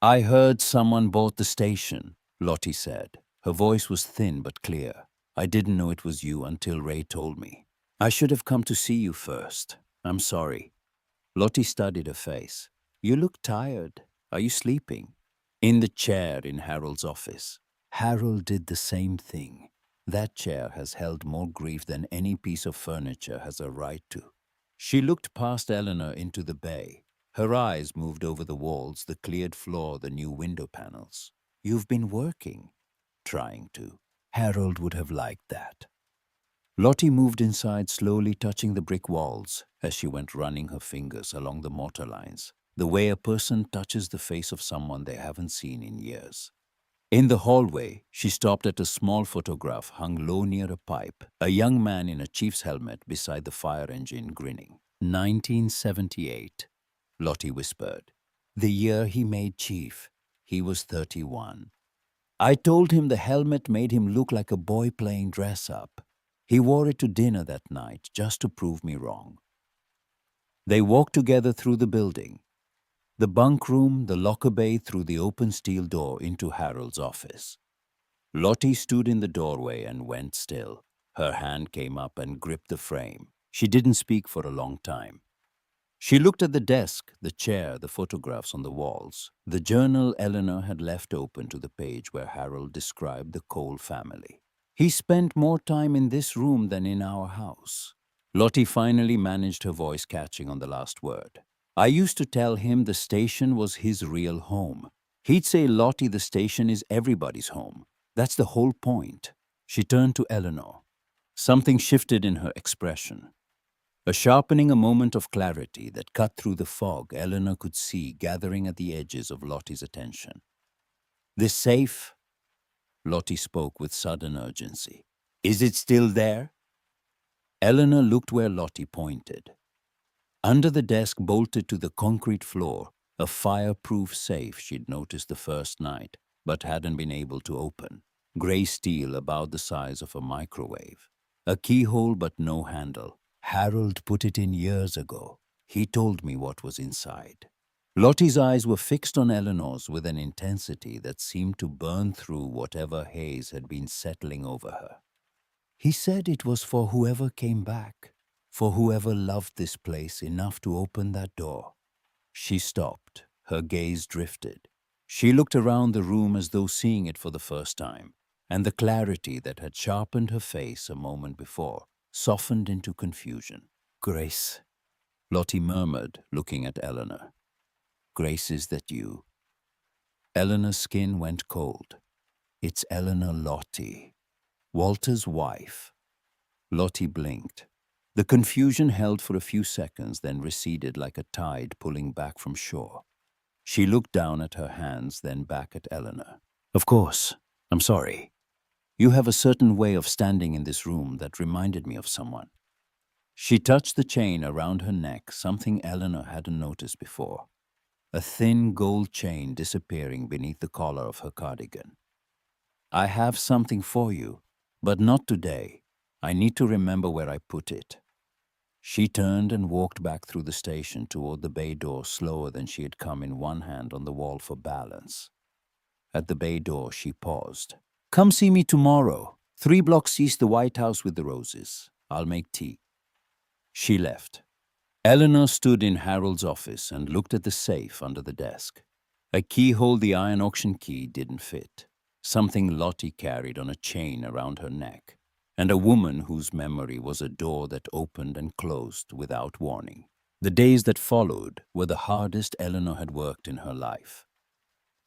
"I heard someone bought the station," Lottie said. Her voice was thin but clear. "I didn't know it was you until Ray told me. I should have come to see you first. I'm sorry." Lottie studied her face. "You look tired. Are you sleeping?" In the chair in Harold's office. Harold did the same thing. That chair has held more grief than any piece of furniture has a right to. She looked past Eleanor into the bay. Her eyes moved over the walls, the cleared floor, the new window panels. "You've been working." "Trying to." Harold would have liked that. Lottie moved inside, slowly touching the brick walls as she went running her fingers along the mortar lines, the way a person touches the face of someone they haven't seen in years. In the hallway, she stopped at a small photograph hung low near a pipe, a young man in a chief's helmet beside the fire engine grinning. 1978, Lottie whispered. The year he made chief. He was 31. I told him the helmet made him look like a boy playing dress-up. He wore it to dinner that night just to prove me wrong. They walked together through the building. The bunk room, the locker bay, through the open steel door into Harold's office. Lottie stood in the doorway and went still. Her hand came up and gripped the frame. She didn't speak for a long time. She looked at the desk, the chair, the photographs on the walls, the journal Eleanor had left open to the page where Harold described the Cole family. He spent more time in this room than in our house. Lottie finally managed her voice, catching on the last word. I used to tell him the station was his real home. He'd say, Lottie, the station is everybody's home. That's the whole point. She turned to Eleanor. Something shifted in her expression. A sharpening, a moment of clarity that cut through the fog Eleanor could see gathering at the edges of Lottie's attention. This safe? Lottie spoke with sudden urgency. Is it still there? Eleanor looked where Lottie pointed. Under the desk bolted to the concrete floor, a fireproof safe she'd noticed the first night, but hadn't been able to open. Grey steel about the size of a microwave. A keyhole but no handle. Harold put it in years ago. He told me what was inside. Lottie's eyes were fixed on Eleanor's with an intensity that seemed to burn through whatever haze had been settling over her. He said it was for whoever came back, for whoever loved this place enough to open that door. She stopped. Her gaze drifted. She looked around the room as though seeing it for the first time, and the clarity that had sharpened her face a moment before softened into confusion. Grace, Lottie murmured, looking at Eleanor. Grace, is that you? Eleanor's skin went cold. It's Eleanor Lottie, Walter's wife. Lottie blinked. The confusion held for a few seconds, then receded like a tide pulling back from shore. She looked down at her hands, then back at Eleanor. Of course, I'm sorry. You have a certain way of standing in this room that reminded me of someone. She touched the chain around her neck, something Eleanor hadn't noticed before. A thin gold chain disappearing beneath the collar of her cardigan. I have something for you, but not today. I need to remember where I put it. She turned and walked back through the station toward the bay door slower than she had come, in one hand on the wall for balance. At the bay door, she paused. Come see me tomorrow. 3 blocks east, the White House with the roses. I'll make tea. She left. Eleanor stood in Harold's office and looked at the safe under the desk. A keyhole the iron auction key didn't fit. Something Lottie carried on a chain around her neck. And a woman whose memory was a door that opened and closed without warning. The days that followed were the hardest Eleanor had worked in her life.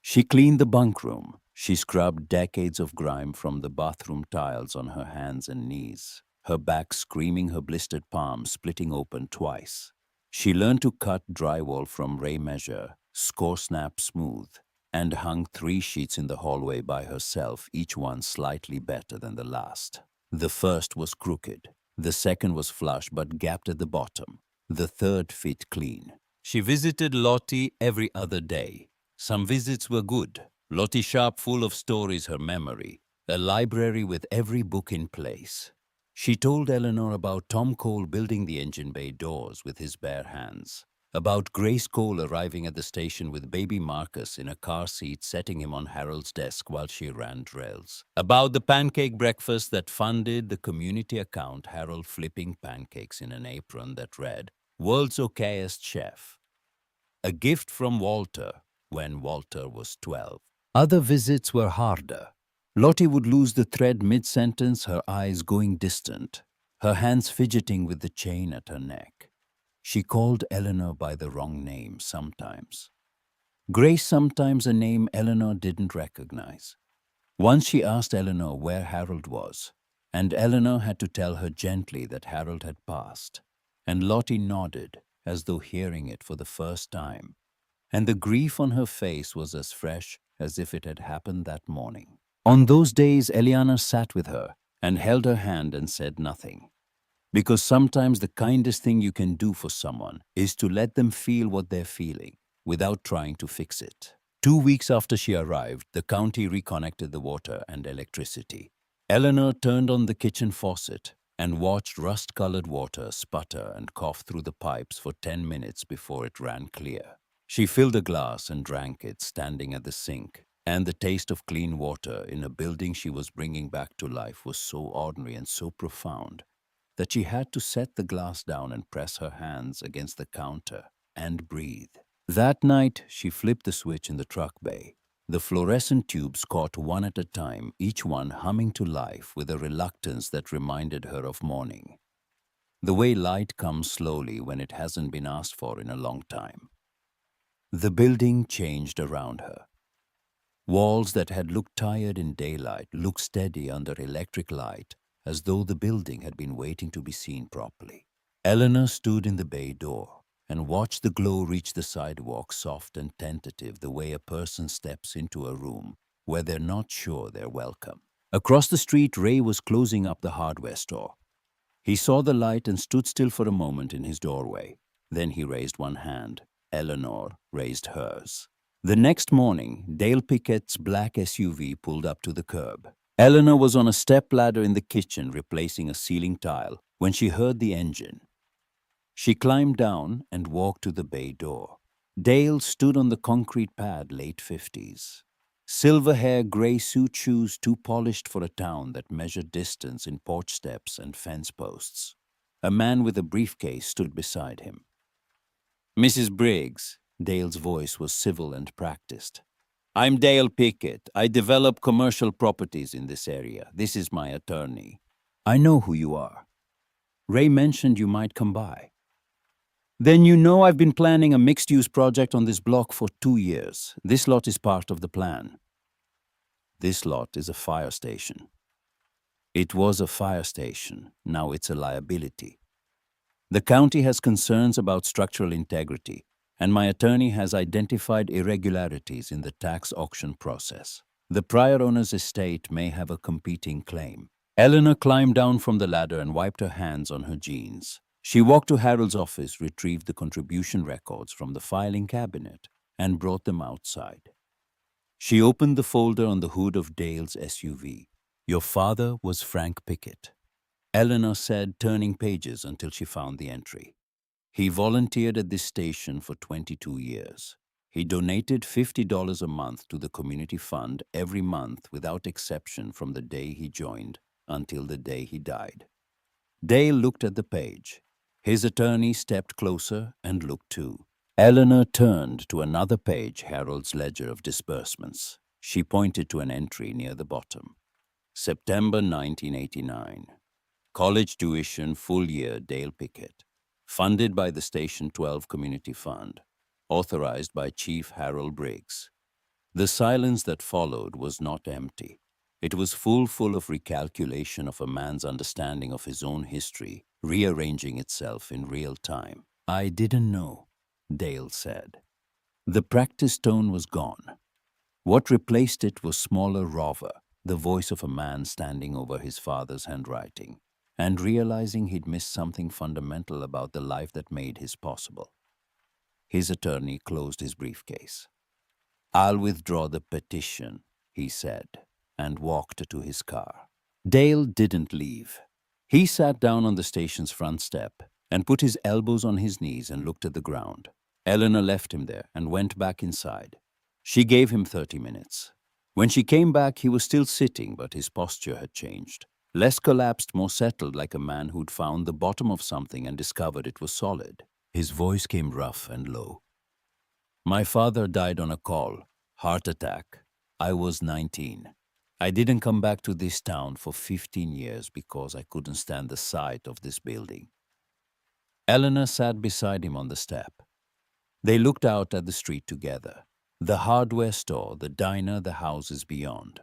She cleaned the bunk room. She scrubbed decades of grime from the bathroom tiles on her hands and knees, her back screaming, her blistered palms splitting open twice. She learned to cut drywall from ray measure, score snap smooth, and hung 3 sheets in the hallway by herself, each one slightly better than the last. The first was crooked, the second was flush but gapped at the bottom, the third fit clean. She visited Lottie every other day. Some visits were good. Lottie sharp, full of stories, her memory, a library with every book in place. She told Eleanor about Tom Cole building the engine bay doors with his bare hands, about Grace Cole arriving at the station with baby Marcus in a car seat, setting him on Harold's desk while she ran drills, about the pancake breakfast that funded the community account, Harold flipping pancakes in an apron that read, World's Okayest Chef. A gift from Walter when Walter was 12. Other visits were harder. Lottie would lose the thread mid-sentence, her eyes going distant, her hands fidgeting with the chain at her neck. She called Eleanor by the wrong name sometimes. Grace, sometimes a name Eleanor didn't recognize. Once she asked Eleanor where Harold was, and Eleanor had to tell her gently that Harold had passed, and Lottie nodded as though hearing it for the first time, and the grief on her face was as fresh as if it had happened that morning. On those days, Eleanor sat with her and held her hand and said nothing. Because sometimes the kindest thing you can do for someone is to let them feel what they're feeling without trying to fix it. 2 weeks after she arrived, the county reconnected the water and electricity. Eleanor turned on the kitchen faucet and watched rust-colored water sputter and cough through the pipes for 10 minutes before it ran clear. She filled a glass and drank it, standing at the sink, and the taste of clean water in a building she was bringing back to life was so ordinary and so profound that she had to set the glass down and press her hands against the counter and breathe. That night, she flipped the switch in the truck bay. The fluorescent tubes caught one at a time, each one humming to life with a reluctance that reminded her of morning. The way light comes slowly when it hasn't been asked for in a long time. The building changed around her. Walls that had looked tired in daylight looked steady under electric light, as though the building had been waiting to be seen properly. Eleanor stood in the bay door and watched the glow reach the sidewalk, soft and tentative, the way a person steps into a room where they're not sure they're welcome. Across the street, Ray was closing up the hardware store. He saw the light and stood still for a moment in his doorway. Then he raised one hand. Eleanor raised hers. The next morning, Dale Pickett's black SUV pulled up to the curb. Eleanor was on a stepladder in the kitchen replacing a ceiling tile when she heard the engine. She climbed down and walked to the bay door. Dale stood on the concrete pad, late 50s. Silver hair, gray suit shoes, too polished for a town that measured distance in porch steps and fence posts. A man with a briefcase stood beside him. "Mrs. Briggs," Dale's voice was civil and practiced. "I'm Dale Pickett. I develop commercial properties in this area. This is my attorney." "I know who you are. Ray mentioned you might come by." "Then you know I've been planning a mixed-use project on this block for 2 years. This lot is part of the plan." "This lot is a fire station." "It was a fire station. Now it's a liability. The county has concerns about structural integrity, and my attorney has identified irregularities in the tax auction process. The prior owner's estate may have a competing claim." Eleanor climbed down from the ladder and wiped her hands on her jeans. She walked to Harold's office, retrieved the contribution records from the filing cabinet, and brought them outside. She opened the folder on the hood of Dale's SUV. "Your father was Frank Pickett," Eleanor said, turning pages until she found the entry. "He volunteered at this station for 22 years. He donated $50 a month to the community fund every month without exception from the day he joined until the day he died." Dale looked at the page. His attorney stepped closer and looked too. Eleanor turned to another page, Harold's ledger of disbursements. She pointed to an entry near the bottom. "September 1989. College tuition, full year, Dale Pickett. Funded by the Station 12 Community Fund. Authorized by Chief Harold Briggs." The silence that followed was not empty. It was full of recalculation of a man's understanding of his own history, rearranging itself in real time. "I didn't know," Dale said. The practiced tone was gone. What replaced it was smaller, rawer, the voice of a man standing over his father's handwriting and realizing he'd missed something fundamental about the life that made his possible. His attorney closed his briefcase. "I'll withdraw the petition," he said, and walked to his car. Dale didn't leave. He sat down on the station's front step and put his elbows on his knees and looked at the ground. Eleanor left him there and went back inside. She gave him 30 minutes. When she came back, he was still sitting, but his posture had changed. Less collapsed, more settled, like a man who'd found the bottom of something and discovered it was solid. His voice came rough and low. "My father died on a call. Heart attack. I was 19. I didn't come back to this town for 15 years because I couldn't stand the sight of this building." Eleanor sat beside him on the step. They looked out at the street together. The hardware store, the diner, the houses beyond.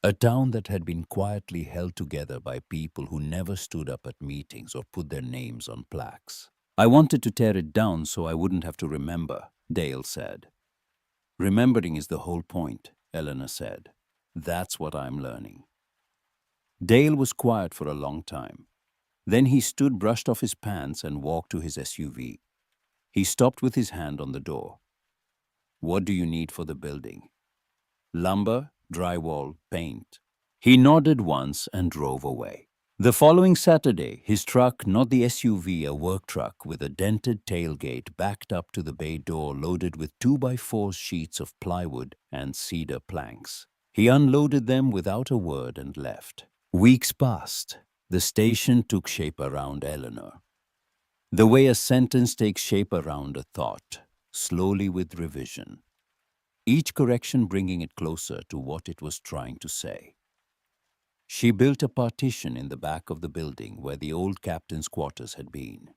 A town that had been quietly held together by people who never stood up at meetings or put their names on plaques. "I wanted to tear it down so I wouldn't have to remember," Dale said. "Remembering is the whole point," Eleanor said. "That's what I'm learning." Dale was quiet for a long time. Then he stood, brushed off his pants, and walked to his SUV. He stopped with his hand on the door. "What do you need for the building?" "Lumber, drywall, paint." He nodded once and drove away. The following Saturday, his truck, not the SUV, a work truck with a dented tailgate, backed up to the bay door loaded with 2x4 sheets of plywood and cedar planks. He unloaded them without a word and left. Weeks passed. The station took shape around Eleanor. The way a sentence takes shape around a thought, slowly with revision. Each correction bringing it closer to what it was trying to say. She built a partition in the back of the building where the old captain's quarters had been.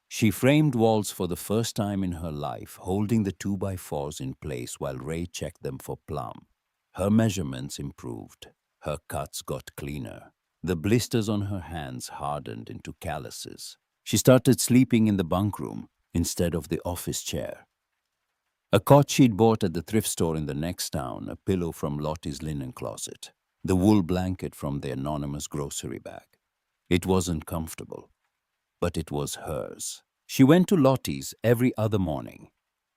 She framed walls for the first time in her life, holding the 2x4s in place while Ray checked them for plumb. Her measurements improved. Her cuts got cleaner. The blisters on her hands hardened into calluses. She started sleeping in the bunk room instead of the office chair. A cot she'd bought at the thrift store in the next town, a pillow from Lottie's linen closet, the wool blanket from the anonymous grocery bag. It wasn't comfortable, but it was hers. She went to Lottie's every other morning.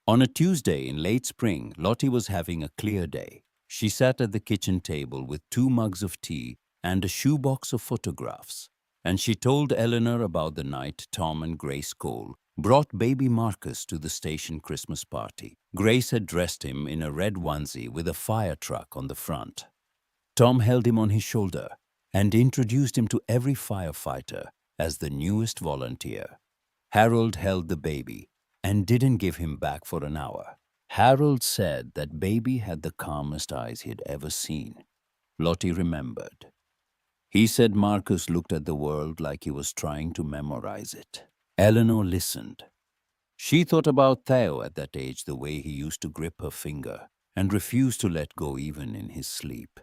On a Tuesday in late spring, Lottie was having a clear day. She sat at the kitchen table with 2 mugs of tea and a shoebox of photographs, and she told Eleanor about the night Tom and Grace Cole brought baby Marcus to the station Christmas party. Grace had dressed him in a red onesie with a fire truck on the front. Tom held him on his shoulder and introduced him to every firefighter as the newest volunteer. Harold held the baby and didn't give him back for an hour. Harold said that baby had the calmest eyes he had ever seen. Lottie remembered. He said Marcus looked at the world like he was trying to memorize it. Eleanor listened. She thought about Theo at that age, the way he used to grip her finger and refused to let go even in his sleep.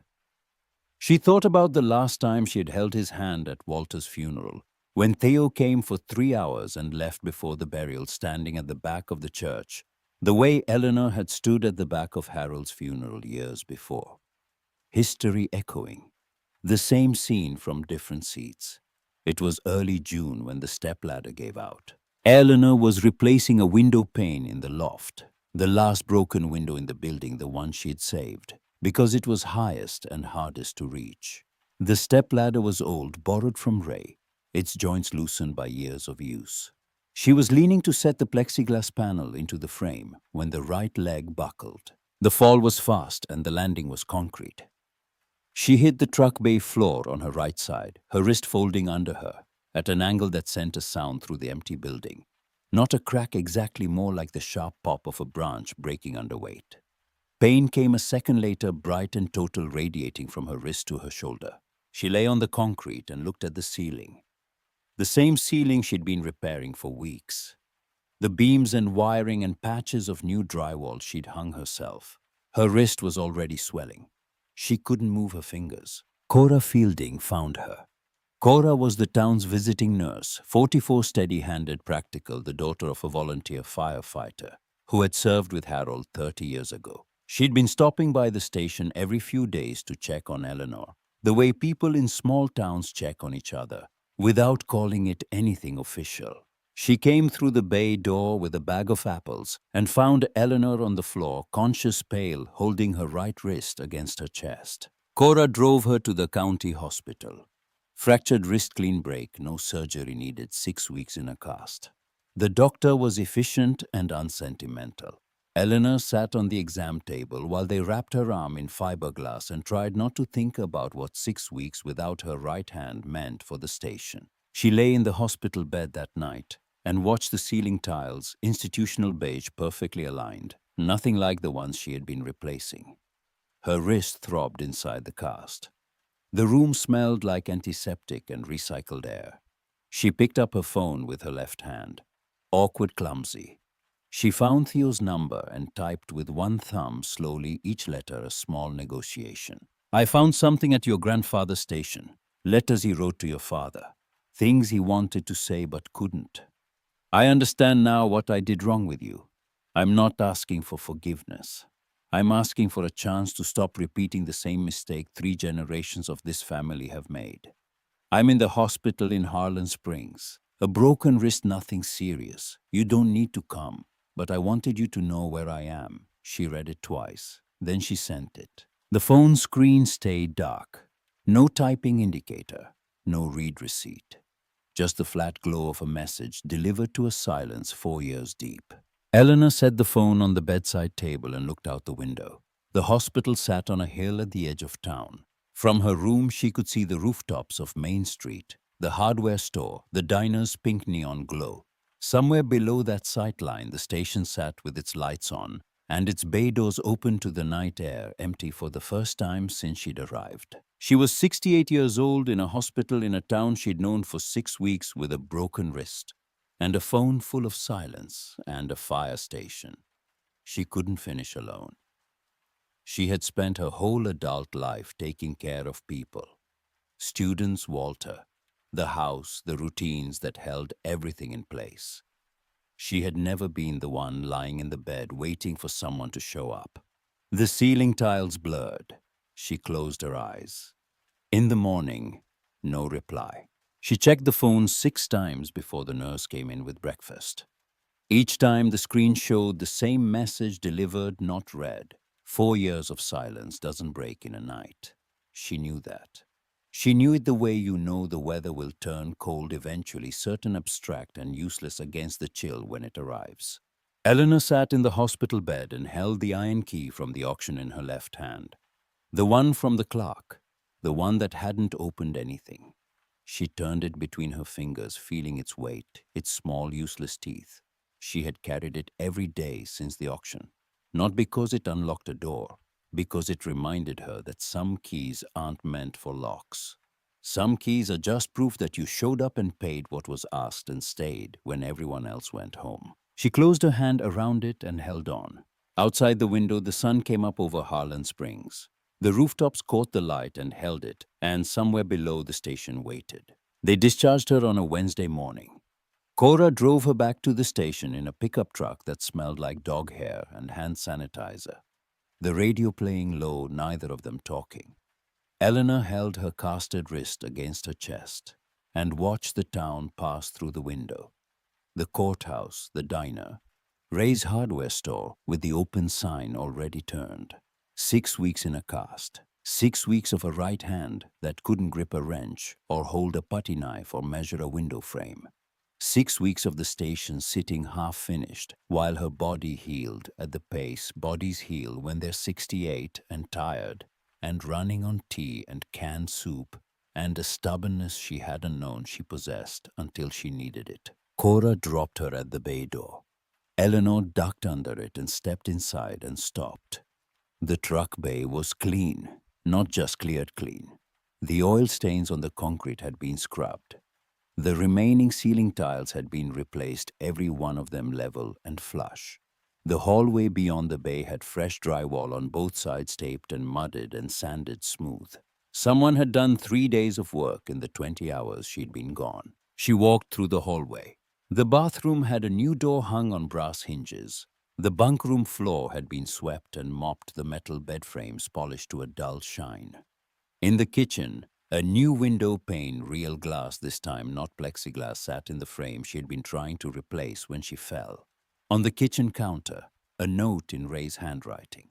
She thought about the last time she had held his hand at Walter's funeral, when Theo came for 3 hours and left before the burial, standing at the back of the church, the way Eleanor had stood at the back of Harold's funeral years before. History echoing. The same scene from different seats. It was early June when the stepladder gave out. Eleanor was replacing a window pane in the loft, the last broken window in the building, the one she had saved, because it was highest and hardest to reach. The stepladder was old, borrowed from Ray, its joints loosened by years of use. She was leaning to set the plexiglass panel into the frame when the right leg buckled. The fall was fast and the landing was concrete. She hit the truck bay floor on her right side, her wrist folding under her, at an angle that sent a sound through the empty building. Not a crack exactly, more like the sharp pop of a branch breaking under weight. Pain came a second later, bright and total, radiating from her wrist to her shoulder. She lay on the concrete and looked at the ceiling. The same ceiling she'd been repairing for weeks. The beams and wiring and patches of new drywall she'd hung herself. Her wrist was already swelling. She couldn't move her fingers. Cora Fielding found her. Cora was the town's visiting nurse, 44, steady-handed, practical, the daughter of a volunteer firefighter who had served with Harold 30 years ago. She'd been stopping by the station every few days to check on Eleanor, the way people in small towns check on each other, without calling it anything official. She came through the bay door with a bag of apples and found Eleanor on the floor, conscious, pale, holding her right wrist against her chest. Cora drove her to the county hospital. Fractured wrist, clean break, no surgery needed, 6 weeks in a cast. The doctor was efficient and unsentimental. Eleanor sat on the exam table while they wrapped her arm in fiberglass and tried not to think about what 6 weeks without her right hand meant for the station. She lay in the hospital bed that night and watched the ceiling tiles, institutional beige, perfectly aligned, nothing like the ones she had been replacing. Her wrist throbbed inside the cast. The room smelled like antiseptic and recycled air. She picked up her phone with her left hand. Awkward, clumsy. She found Theo's number and typed with one thumb slowly each letter, a small negotiation. I found something at your grandfather's station. Letters he wrote to your father. Things he wanted to say but couldn't. I understand now what I did wrong with you. I'm not asking for forgiveness. I'm asking for a chance to stop repeating the same mistake 3 generations of this family have made. I'm in the hospital in Harlan Springs. A broken wrist, nothing serious. You don't need to come, but I wanted you to know where I am. She read it twice. Then she sent it. The phone screen stayed dark. No typing indicator. No read receipt. Just the flat glow of a message delivered to a silence 4 years deep. Eleanor set the phone on the bedside table and looked out the window. The hospital sat on a hill at the edge of town. From her room, she could see the rooftops of Main Street, the hardware store, the diner's pink neon glow. Somewhere below that sight line, the station sat with its lights on and its bay doors open to the night air, empty for the first time since she'd arrived. She was 68 years old, in a hospital in a town she'd known for 6 weeks, with a broken wrist, and a phone full of silence, and a fire station she couldn't finish alone. She had spent her whole adult life taking care of people. Students, Walter, the house, the routines that held everything in place. She had never been the one lying in the bed waiting for someone to show up. The ceiling tiles blurred. She closed her eyes. In the morning, no reply. She checked the phone 6 times before the nurse came in with breakfast. Each time the screen showed the same message delivered, not read. 4 years of silence doesn't break in a night. She knew that. She knew it the way you know the weather will turn cold eventually, certain abstract and useless against the chill when it arrives. Eleanor sat in the hospital bed and held the iron key from the auction in her left hand. The one from the clerk, the one that hadn't opened anything. She turned it between her fingers, feeling its weight, its small, useless teeth. She had carried it every day since the auction, not because it unlocked a door, because it reminded her that some keys aren't meant for locks. Some keys are just proof that you showed up and paid what was asked and stayed when everyone else went home. She closed her hand around it and held on. Outside the window, the sun came up over Harlan Springs. The rooftops caught the light and held it, and somewhere below the station waited. They discharged her on a Wednesday morning. Cora drove her back to the station in a pickup truck that smelled like dog hair and hand sanitizer. The radio playing low, neither of them talking. Eleanor held her casted wrist against her chest and watched the town pass through the window. The courthouse, the diner, Ray's hardware store with the open sign already turned. 6 weeks in a cast. 6 weeks of a right hand that couldn't grip a wrench or hold a putty knife or measure a window frame. 6 weeks of the station sitting half-finished while her body healed at the pace bodies heal when they're 68 and tired and running on tea and canned soup and a stubbornness she hadn't known she possessed until she needed it. Cora dropped her at the bay door. Eleanor ducked under it and stepped inside and stopped. The truck bay was clean, not just cleared clean. The oil stains on the concrete had been scrubbed. The remaining ceiling tiles had been replaced, every one of them level and flush. The hallway beyond the bay had fresh drywall on both sides taped and mudded and sanded smooth. Someone had done 3 days of work in the 20 hours she'd been gone. She walked through the hallway. The bathroom had a new door hung on brass hinges. The bunkroom floor had been swept and mopped, the metal bed frames polished to a dull shine. In the kitchen, a new window pane, real glass this time, not plexiglass, sat in the frame she had been trying to replace when she fell. On the kitchen counter, a note in Ray's handwriting.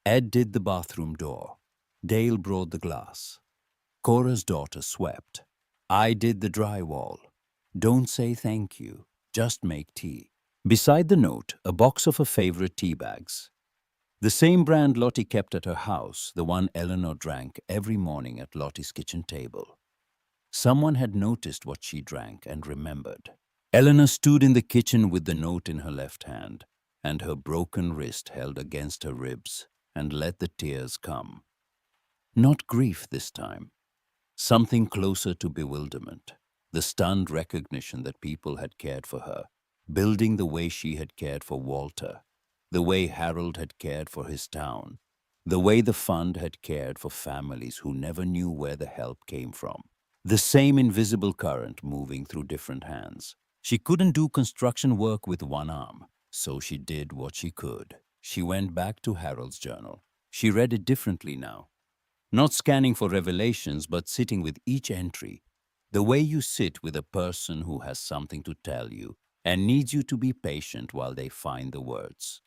Ed did the bathroom door. Dale brought the glass. Cora's daughter swept. I did the drywall. Don't say thank you, just make tea. Beside the note, a box of her favorite tea bags. The same brand Lottie kept at her house, the one Eleanor drank every morning at Lottie's kitchen table. Someone had noticed what she drank and remembered. Eleanor stood in the kitchen with the note in her left hand and her broken wrist held against her ribs and let the tears come. Not grief this time. Something closer to bewilderment. The stunned recognition that people had cared for her, building the way she had cared for Walter, the way Harold had cared for his town, the way the fund had cared for families who never knew where the help came from. The same invisible current moving through different hands. She couldn't do construction work with one arm, so she did what she could. She went back to Harold's journal. She read it differently now. Not scanning for revelations, but sitting with each entry. The way you sit with a person who has something to tell you and needs you to be patient while they find the words.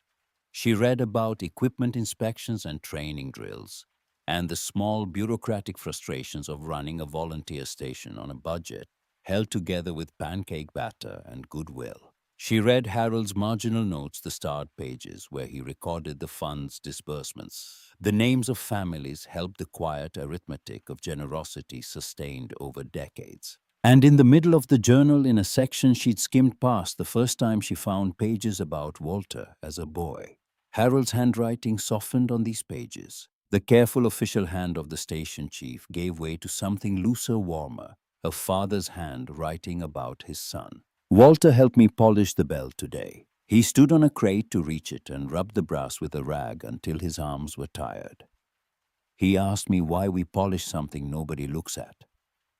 She read about equipment inspections and training drills, and the small bureaucratic frustrations of running a volunteer station on a budget, held together with pancake batter and goodwill. She read Harold's marginal notes, the start pages where he recorded the fund's disbursements. The names of families helped the quiet arithmetic of generosity sustained over decades. And in the middle of the journal, in a section she'd skimmed past the first time she found pages about Walter as a boy. Harold's handwriting softened on these pages. The careful official hand of the station chief gave way to something looser, warmer, a father's hand writing about his son. Walter helped me polish the bell today. He stood on a crate to reach it and rubbed the brass with a rag until his arms were tired. He asked me why we polish something nobody looks at.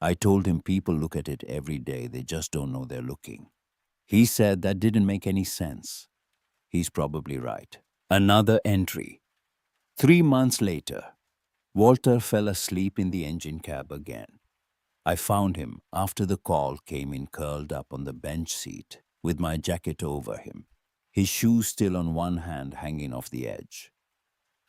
I told him people look at it every day, they just don't know they're looking. He said that didn't make any sense. He's probably right. Another entry. 3 months later, Walter fell asleep in the engine cab again. I found him after the call came in, curled up on the bench seat with my jacket over him, his shoes still on one hand hanging off the edge.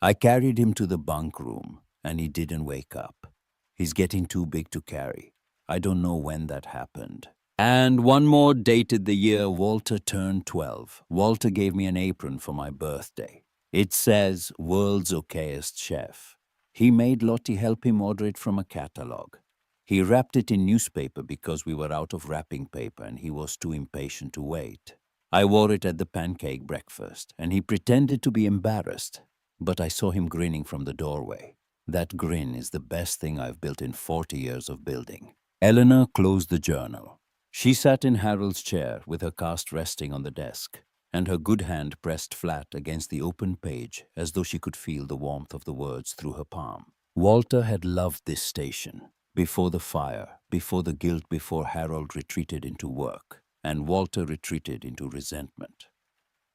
I carried him to the bunk room and he didn't wake up. He's getting too big to carry. I don't know when that happened. And one more dated the year Walter turned 12. Walter gave me an apron for my birthday. It says World's Okayest Chef. He made Lottie help him order it from a catalog. He wrapped it in newspaper because we were out of wrapping paper and he was too impatient to wait. I wore it at the pancake breakfast and he pretended to be embarrassed, but I saw him grinning from the doorway. That grin is the best thing I've built in 40 years of building. Eleanor closed the journal. She sat in Harold's chair with her cast resting on the desk, and her good hand pressed flat against the open page as though she could feel the warmth of the words through her palm. Walter had loved this station. Before the fire, before the guilt, before Harold retreated into work, and Walter retreated into resentment.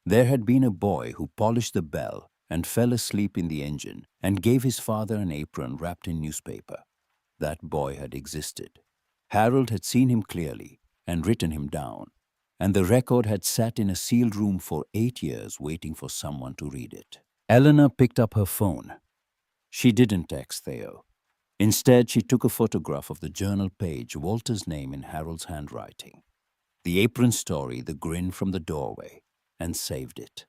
There had been a boy who polished the bell and fell asleep in the engine and gave his father an apron wrapped in newspaper. That boy had existed. Harold had seen him clearly and written him down, and the record had sat in a sealed room for 8 years waiting for someone to read it. Eleanor picked up her phone. She didn't text Theo. Instead, she took a photograph of the journal page, Walter's name in Harold's handwriting, the apron story, the grin from the doorway, and saved it.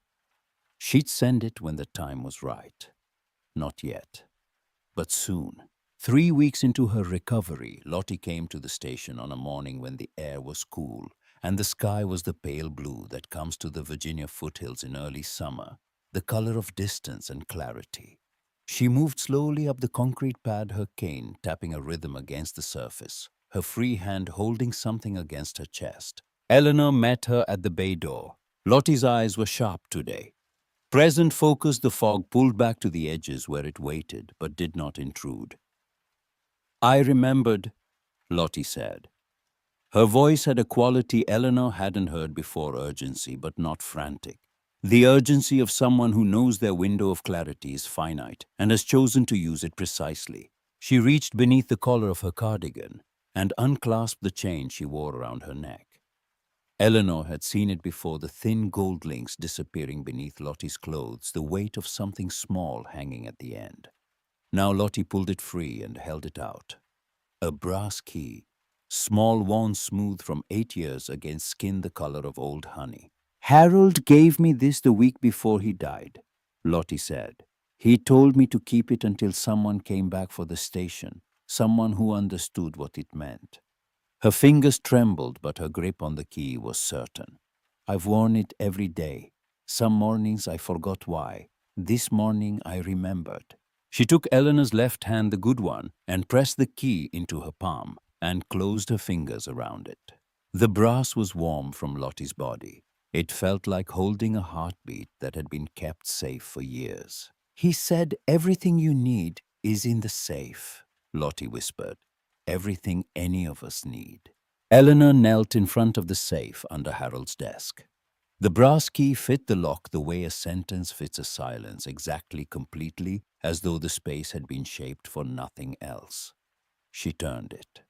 She'd send it when the time was right. Not yet, but soon. 3 weeks into her recovery, Lottie came to the station on a morning when the air was cool and the sky was the pale blue that comes to the Virginia foothills in early summer, the color of distance and clarity. She moved slowly up the concrete pad, her cane tapping a rhythm against the surface, her free hand holding something against her chest. Eleanor met her at the bay door. Lottie's eyes were sharp today. Present focus, the fog pulled back to the edges where it waited but did not intrude. "I remembered," Lottie said. Her voice had a quality Eleanor hadn't heard before, urgency, but not frantic. The urgency of someone who knows their window of clarity is finite and has chosen to use it precisely. She reached beneath the collar of her cardigan and unclasped the chain she wore around her neck. Eleanor had seen it before, the thin gold links disappearing beneath Lottie's clothes, the weight of something small hanging at the end. Now Lottie pulled it free and held it out. A brass key, small, worn smooth from 8 years against skin the color of old honey. "Harold gave me this the week before he died," Lottie said. "He told me to keep it until someone came back for the station, someone who understood what it meant." Her fingers trembled, but her grip on the key was certain. "I've worn it every day. Some mornings I forgot why. This morning I remembered." She took Eleanor's left hand, the good one, and pressed the key into her palm and closed her fingers around it. The brass was warm from Lottie's body. It felt like holding a heartbeat that had been kept safe for years. "He said everything you need is in the safe," Lottie whispered. "Everything any of us need." Eleanor knelt in front of the safe under Harold's desk. The brass key fit the lock the way a sentence fits a silence, exactly, completely, as though the space had been shaped for nothing else. She turned it.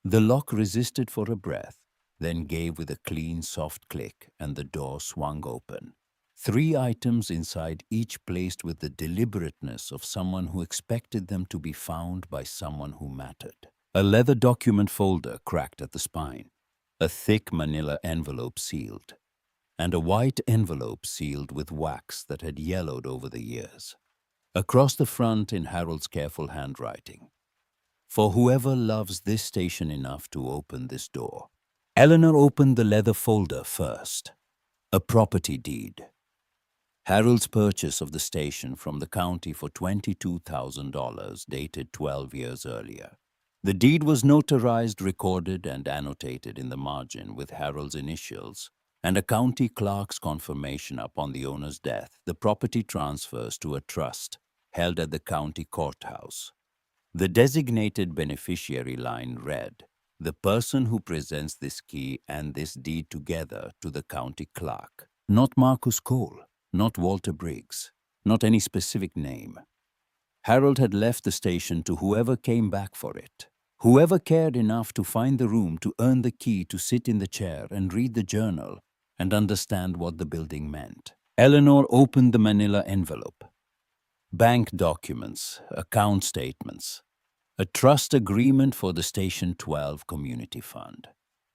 The lock resisted for a breath, then gave with a clean, soft click, and the door swung open. 3 items inside, each placed with the deliberateness of someone who expected them to be found by someone who mattered. A leather document folder cracked at the spine, a thick manila envelope sealed, and a white envelope sealed with wax that had yellowed over the years. Across the front, in Harold's careful handwriting, "For whoever loves this station enough to open this door." Eleanor opened the leather folder first. A property deed. Harold's purchase of the station from the county for $22,000, dated 12 years earlier. The deed was notarized, recorded, and annotated in the margin with Harold's initials, and a county clerk's confirmation upon the owner's death. The property transfers to a trust held at the county courthouse. The designated beneficiary line read, The person who presents this key and this deed together to the county clerk. Not Marcus Cole, not Walter Briggs, not any specific name. Harold had left the station to whoever came back for it. Whoever cared enough to find the room to earn the key to sit in the chair and read the journal and understand what the building meant. Eleanor opened the manila envelope. Bank documents, account statements, a trust agreement for the Station 12 Community Fund.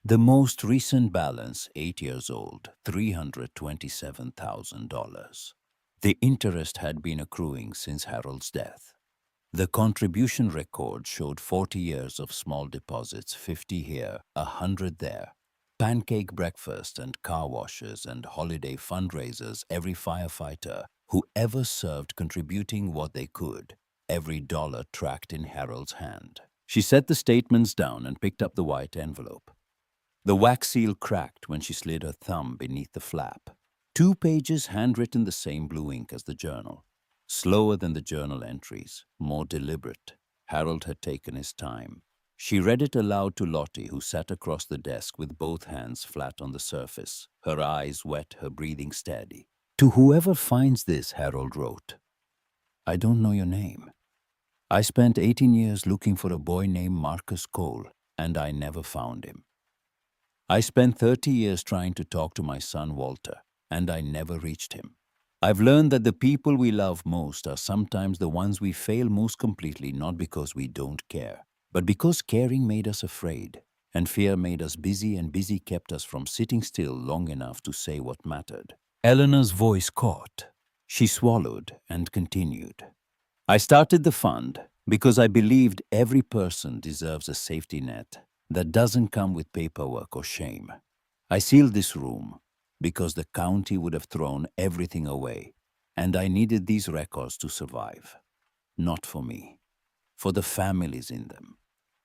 The most recent balance, 8 years old, $327,000. The interest had been accruing since Harold's death. The contribution record showed 40 years of small deposits, 50 here, 100 there. Pancake breakfast and car washes and holiday fundraisers, every firefighter who ever served contributing what they could, every dollar tracked in Harold's hand. She set the statements down and picked up the white envelope. The wax seal cracked when she slid her thumb beneath the flap. 2 pages handwritten the same blue ink as the journal. Slower than the journal entries, more deliberate. Harold had taken his time. She read it aloud to Lottie, who sat across the desk with both hands flat on the surface, her eyes wet, her breathing steady. To whoever finds this, Harold wrote, I don't know your name. I spent 18 years looking for a boy named Marcus Cole, and I never found him. I spent 30 years trying to talk to my son Walter, and I never reached him. I've learned that the people we love most are sometimes the ones we fail most completely, not because we don't care, but because caring made us afraid, and fear made us busy, and busy kept us from sitting still long enough to say what mattered. Eleanor's voice caught. She swallowed and continued. I started the fund because I believed every person deserves a safety net that doesn't come with paperwork or shame. I sealed this room because the county would have thrown everything away, and I needed these records to survive. Not for me, for the families in them,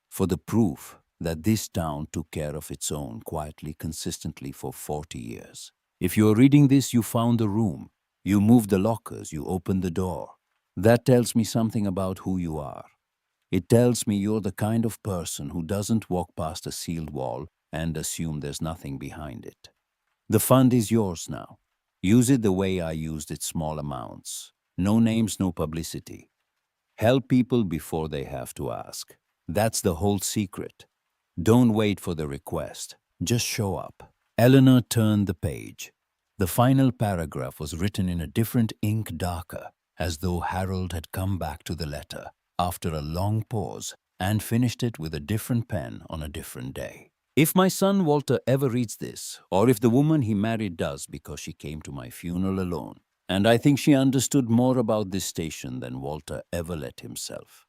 for the proof that this town took care of its own quietly, consistently for 40 years. If you are reading this, you found the room, you moved the lockers, you opened the door. That tells me something about who you are. It tells me you're the kind of person who doesn't walk past a sealed wall and assume there's nothing behind it. The fund is yours now. Use it the way I used it, small amounts. No names, no publicity. Help people before they have to ask. That's the whole secret. Don't wait for the request. Just show up. Eleanor turned the page. The final paragraph was written in a different ink, darker, as though Harold had come back to the letter after a long pause and finished it with a different pen on a different day. If my son Walter ever reads this, or if the woman he married does, because she came to my funeral alone, and I think she understood more about this station than Walter ever let himself,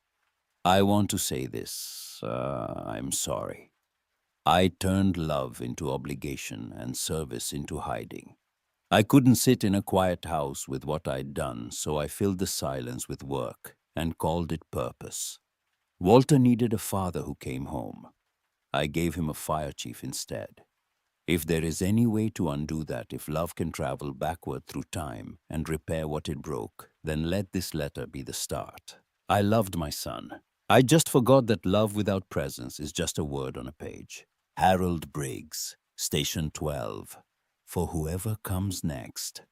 I want to say this, I'm sorry. I turned love into obligation and service into hiding. I couldn't sit in a quiet house with what I'd done, so I filled the silence with work and called it purpose. Walter needed a father who came home. I gave him a fire chief instead. If there is any way to undo that, if love can travel backward through time and repair what it broke, then let this letter be the start. I loved my son. I just forgot that love without presence is just a word on a page. Harold Briggs, Station 12. For whoever comes next.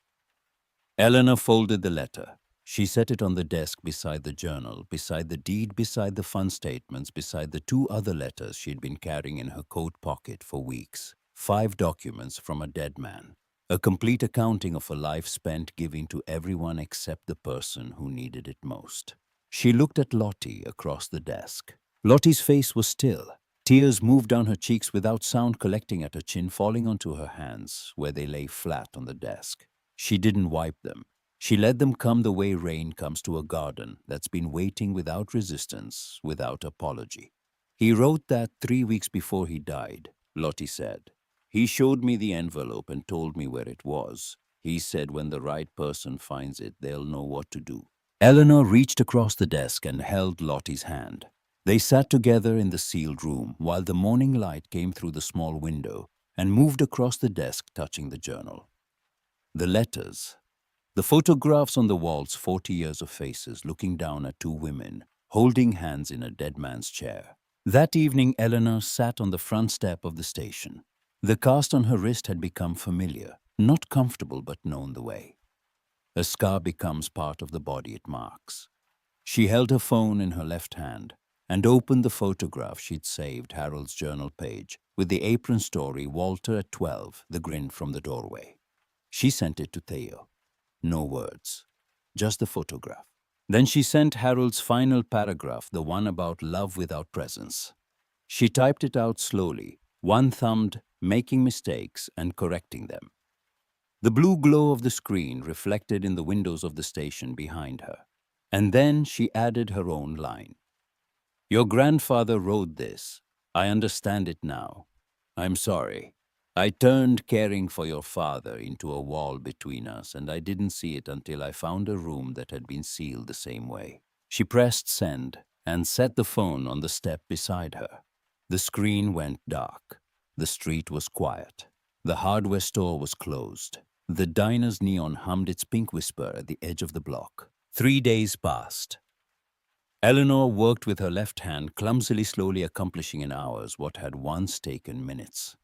Eleanor folded the letter. She set it on the desk beside the journal, beside the deed, beside the fund statements, beside the 2 other letters she'd been carrying in her coat pocket for weeks. 5 documents from a dead man. A complete accounting of a life spent giving to everyone except the person who needed it most. She looked at Lottie across the desk. Lottie's face was still. Tears moved down her cheeks without sound, collecting at her chin, falling onto her hands, where they lay flat on the desk. She didn't wipe them. She let them come the way rain comes to a garden that's been waiting without resistance, without apology. He wrote that 3 weeks before he died, Lottie said. He showed me the envelope and told me where it was. He said when the right person finds it, they'll know what to do. Eleanor reached across the desk and held Lottie's hand. They sat together in the sealed room while the morning light came through the small window and moved across the desk, touching the journal. The letters. The photographs on the walls, 40 years of faces looking down at 2 women, holding hands in a dead man's chair. That evening, Eleanor sat on the front step of the station. The cast on her wrist had become familiar, not comfortable but known the way. A scar becomes part of the body it marks. She held her phone in her left hand and opened the photograph she'd saved Harold's journal page with the apron story Walter at 12, the grin from the doorway. She sent it to Theo. No words, just the photograph. Then she sent Harold's final paragraph, the one about love without presence. She typed it out slowly, one-thumbed, making mistakes and correcting them. The blue glow of the screen reflected in the windows of the station behind her. And then she added her own line. Your grandfather wrote this. I understand it now. I'm sorry. I turned caring for your father into a wall between us, and I didn't see it until I found a room that had been sealed the same way. She pressed send and set the phone on the step beside her. The screen went dark. The street was quiet. The hardware store was closed. The diner's neon hummed its pink whisper at the edge of the block. 3 days passed. Eleanor worked with her left hand, clumsily, slowly accomplishing in hours what had once taken minutes.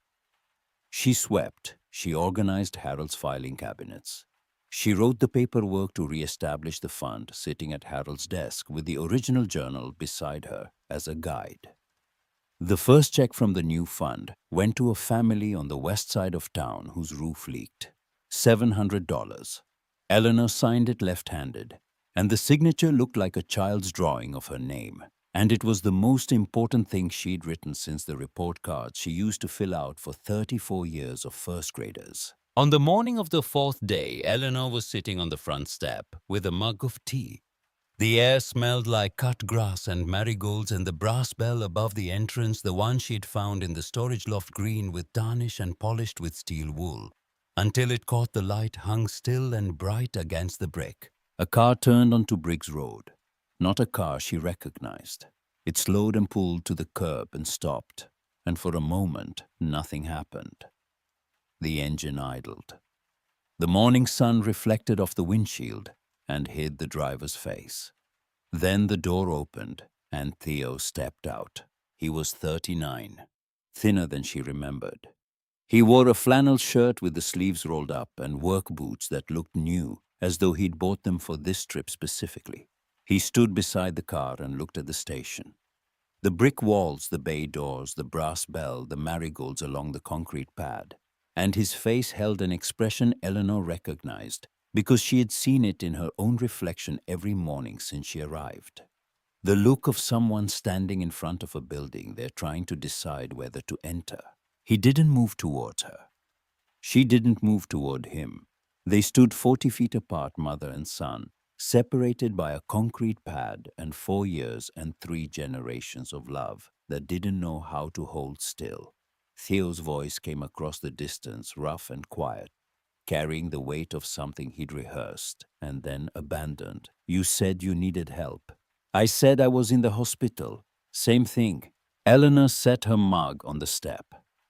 She swept. She organized Harold's filing cabinets. She wrote the paperwork to re-establish the fund, sitting at Harold's desk with the original journal beside her as a guide. The first check from the new fund went to a family on the west side of town whose roof leaked. $700. Eleanor signed it left-handed, and the signature looked like a child's drawing of her name. And it was the most important thing she'd written since the report cards she used to fill out for 34 years of first graders. On the morning of the fourth day, Eleanor was sitting on the front step with a mug of tea. The air smelled like cut grass and marigolds, and the brass bell above the entrance, the one she'd found in the storage loft, green with tarnish and polished with steel wool, until it caught the light, hung still and bright against the brick. A car turned onto Briggs Road. Not a car she recognized. It slowed and pulled to the curb and stopped, and for a moment, nothing happened. The engine idled. The morning sun reflected off the windshield and hid the driver's face. Then the door opened, and Theo stepped out. He was 39, thinner than she remembered. He wore a flannel shirt with the sleeves rolled up and work boots that looked new, as though he'd bought them for this trip specifically. He stood beside the car and looked at the station. The brick walls, the bay doors, the brass bell, the marigolds along the concrete pad. And his face held an expression Eleanor recognized, because she had seen it in her own reflection every morning since she arrived. The look of someone standing in front of a building they're trying to decide whether to enter. He didn't move towards her. She didn't move toward him. They stood 40 feet apart, mother and son, separated by a concrete pad and 4 years and 3 generations of love that didn't know how to hold still. Theo's voice came across the distance, rough and quiet, carrying the weight of something he'd rehearsed and then abandoned. You said you needed help. I said I was in the hospital. Same thing. Eleanor set her mug on the step.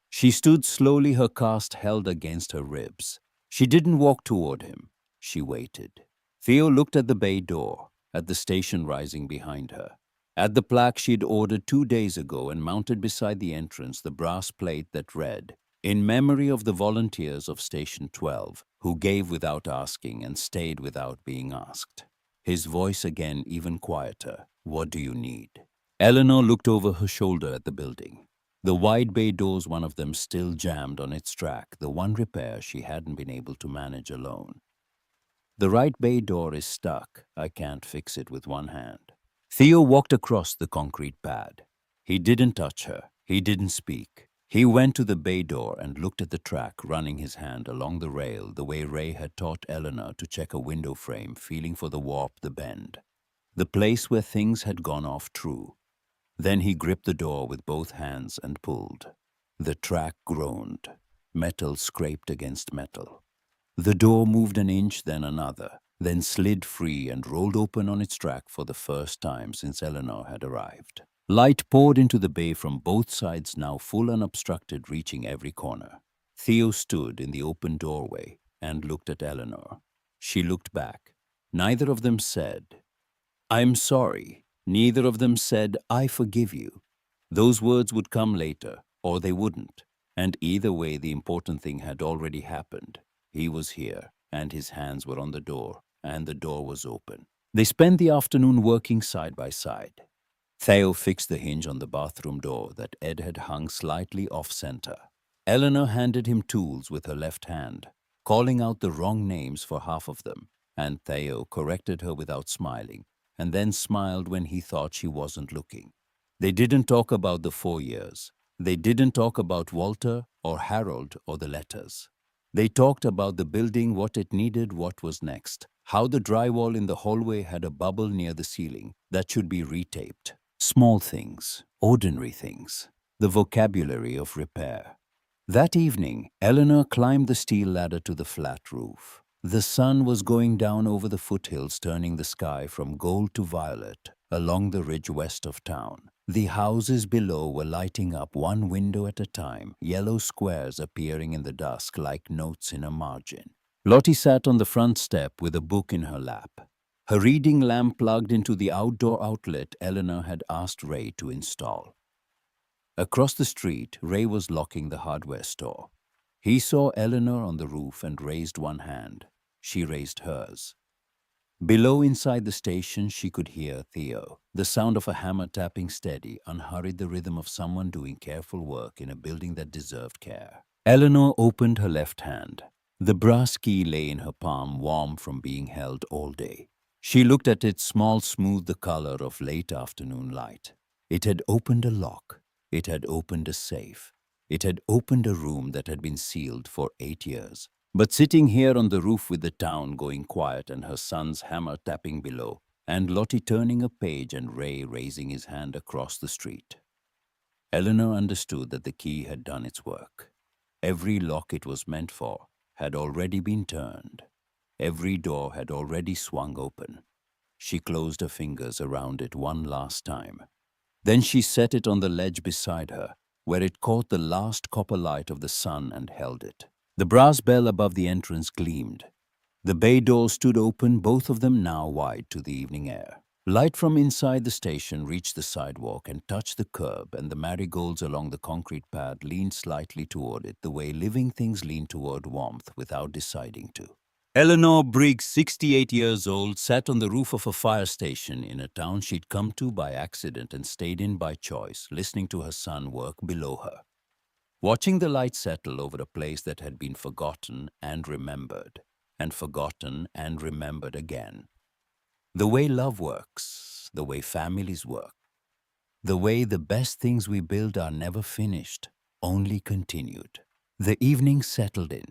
She stood slowly, her cast held against her ribs. She didn't walk toward him. She waited. Theo looked at the bay door, at the station rising behind her, at the plaque she'd ordered 2 days ago, and mounted beside the entrance the brass plate that read, "In memory of the volunteers of Station 12, who gave without asking and stayed without being asked." His voice again, even quieter. "What do you need?" Eleanor looked over her shoulder at the building. The wide bay doors, one of them still jammed on its track, the one repair she hadn't been able to manage alone. "The right bay door is stuck. I can't fix it with one hand." Theo walked across the concrete pad. He didn't touch her. He didn't speak. He went to the bay door and looked at the track, running his hand along the rail the way Ray had taught Eleanor to check a window frame, feeling for the warp, the bend, the place where things had gone off true. Then he gripped the door with both hands and pulled. The track groaned. Metal scraped against metal. The door moved an inch, then another, then slid free and rolled open on its track for the first time since Eleanor had arrived. Light poured into the bay from both sides, now full unobstructed, reaching every corner. Theo stood in the open doorway and looked at Eleanor. She looked back. Neither of them said, "I'm sorry." Neither of them said, "I forgive you." Those words would come later, or they wouldn't. And either way, the important thing had already happened. He was here, and his hands were on the door, and the door was open. They spent the afternoon working side by side. Theo fixed the hinge on the bathroom door that Ed had hung slightly off-center. Eleanor handed him tools with her left hand, calling out the wrong names for half of them, and Theo corrected her without smiling, and then smiled when he thought she wasn't looking. They didn't talk about the 4 years. They didn't talk about Walter or Harold or the letters. They talked about the building, what it needed, what was next, how the drywall in the hallway had a bubble near the ceiling that should be retaped. Small things, ordinary things, the vocabulary of repair. That evening, Eleanor climbed the steel ladder to the flat roof. The sun was going down over the foothills, turning the sky from gold to violet along the ridge west of town. The houses below were lighting up one window at a time, yellow squares appearing in the dusk like notes in a margin. Lottie sat on the front step with a book in her lap. Her reading lamp plugged into the outdoor outlet Eleanor had asked Ray to install. Across the street, Ray was locking the hardware store. He saw Eleanor on the roof and raised one hand. She raised hers. Below, inside the station, she could hear Theo. The sound of a hammer tapping steady unhurried the rhythm of someone doing careful work in a building that deserved care. Eleanor opened her left hand. The brass key lay in her palm, warm from being held all day. She looked at it, small, smooth, the color of late afternoon light. It had opened a lock. It had opened a safe. It had opened a room that had been sealed for 8 years. But sitting here on the roof with the town going quiet and her son's hammer tapping below, and Lottie turning a page and Ray raising his hand across the street, Eleanor understood that the key had done its work. Every lock it was meant for had already been turned. Every door had already swung open. She closed her fingers around it one last time. Then she set it on the ledge beside her, where it caught the last copper light of the sun and held it. The brass bell above the entrance gleamed. The bay doors stood open, both of them now wide to the evening air. Light from inside the station reached the sidewalk and touched the curb, and the marigolds along the concrete pad leaned slightly toward it, the way living things lean toward warmth without deciding to. Eleanor Briggs, 68 years old, sat on the roof of a fire station in a town she'd come to by accident and stayed in by choice, listening to her son work below her, watching the light settle over a place that had been forgotten and remembered again. The way love works, the way families work, the way the best things we build are never finished, only continued. The evening settled in.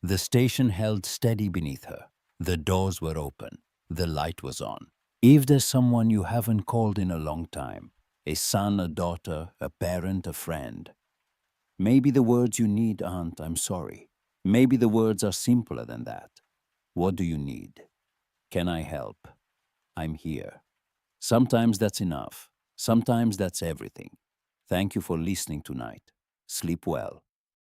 The station held steady beneath her. The doors were open. The light was on. If there's someone you haven't called in a long time, a son, a daughter, a parent, a friend, maybe the words you need aren't "I'm sorry." Maybe the words are simpler than that. What do you need? Can I help? I'm here. Sometimes that's enough. Sometimes that's everything. Thank you for listening tonight. Sleep well.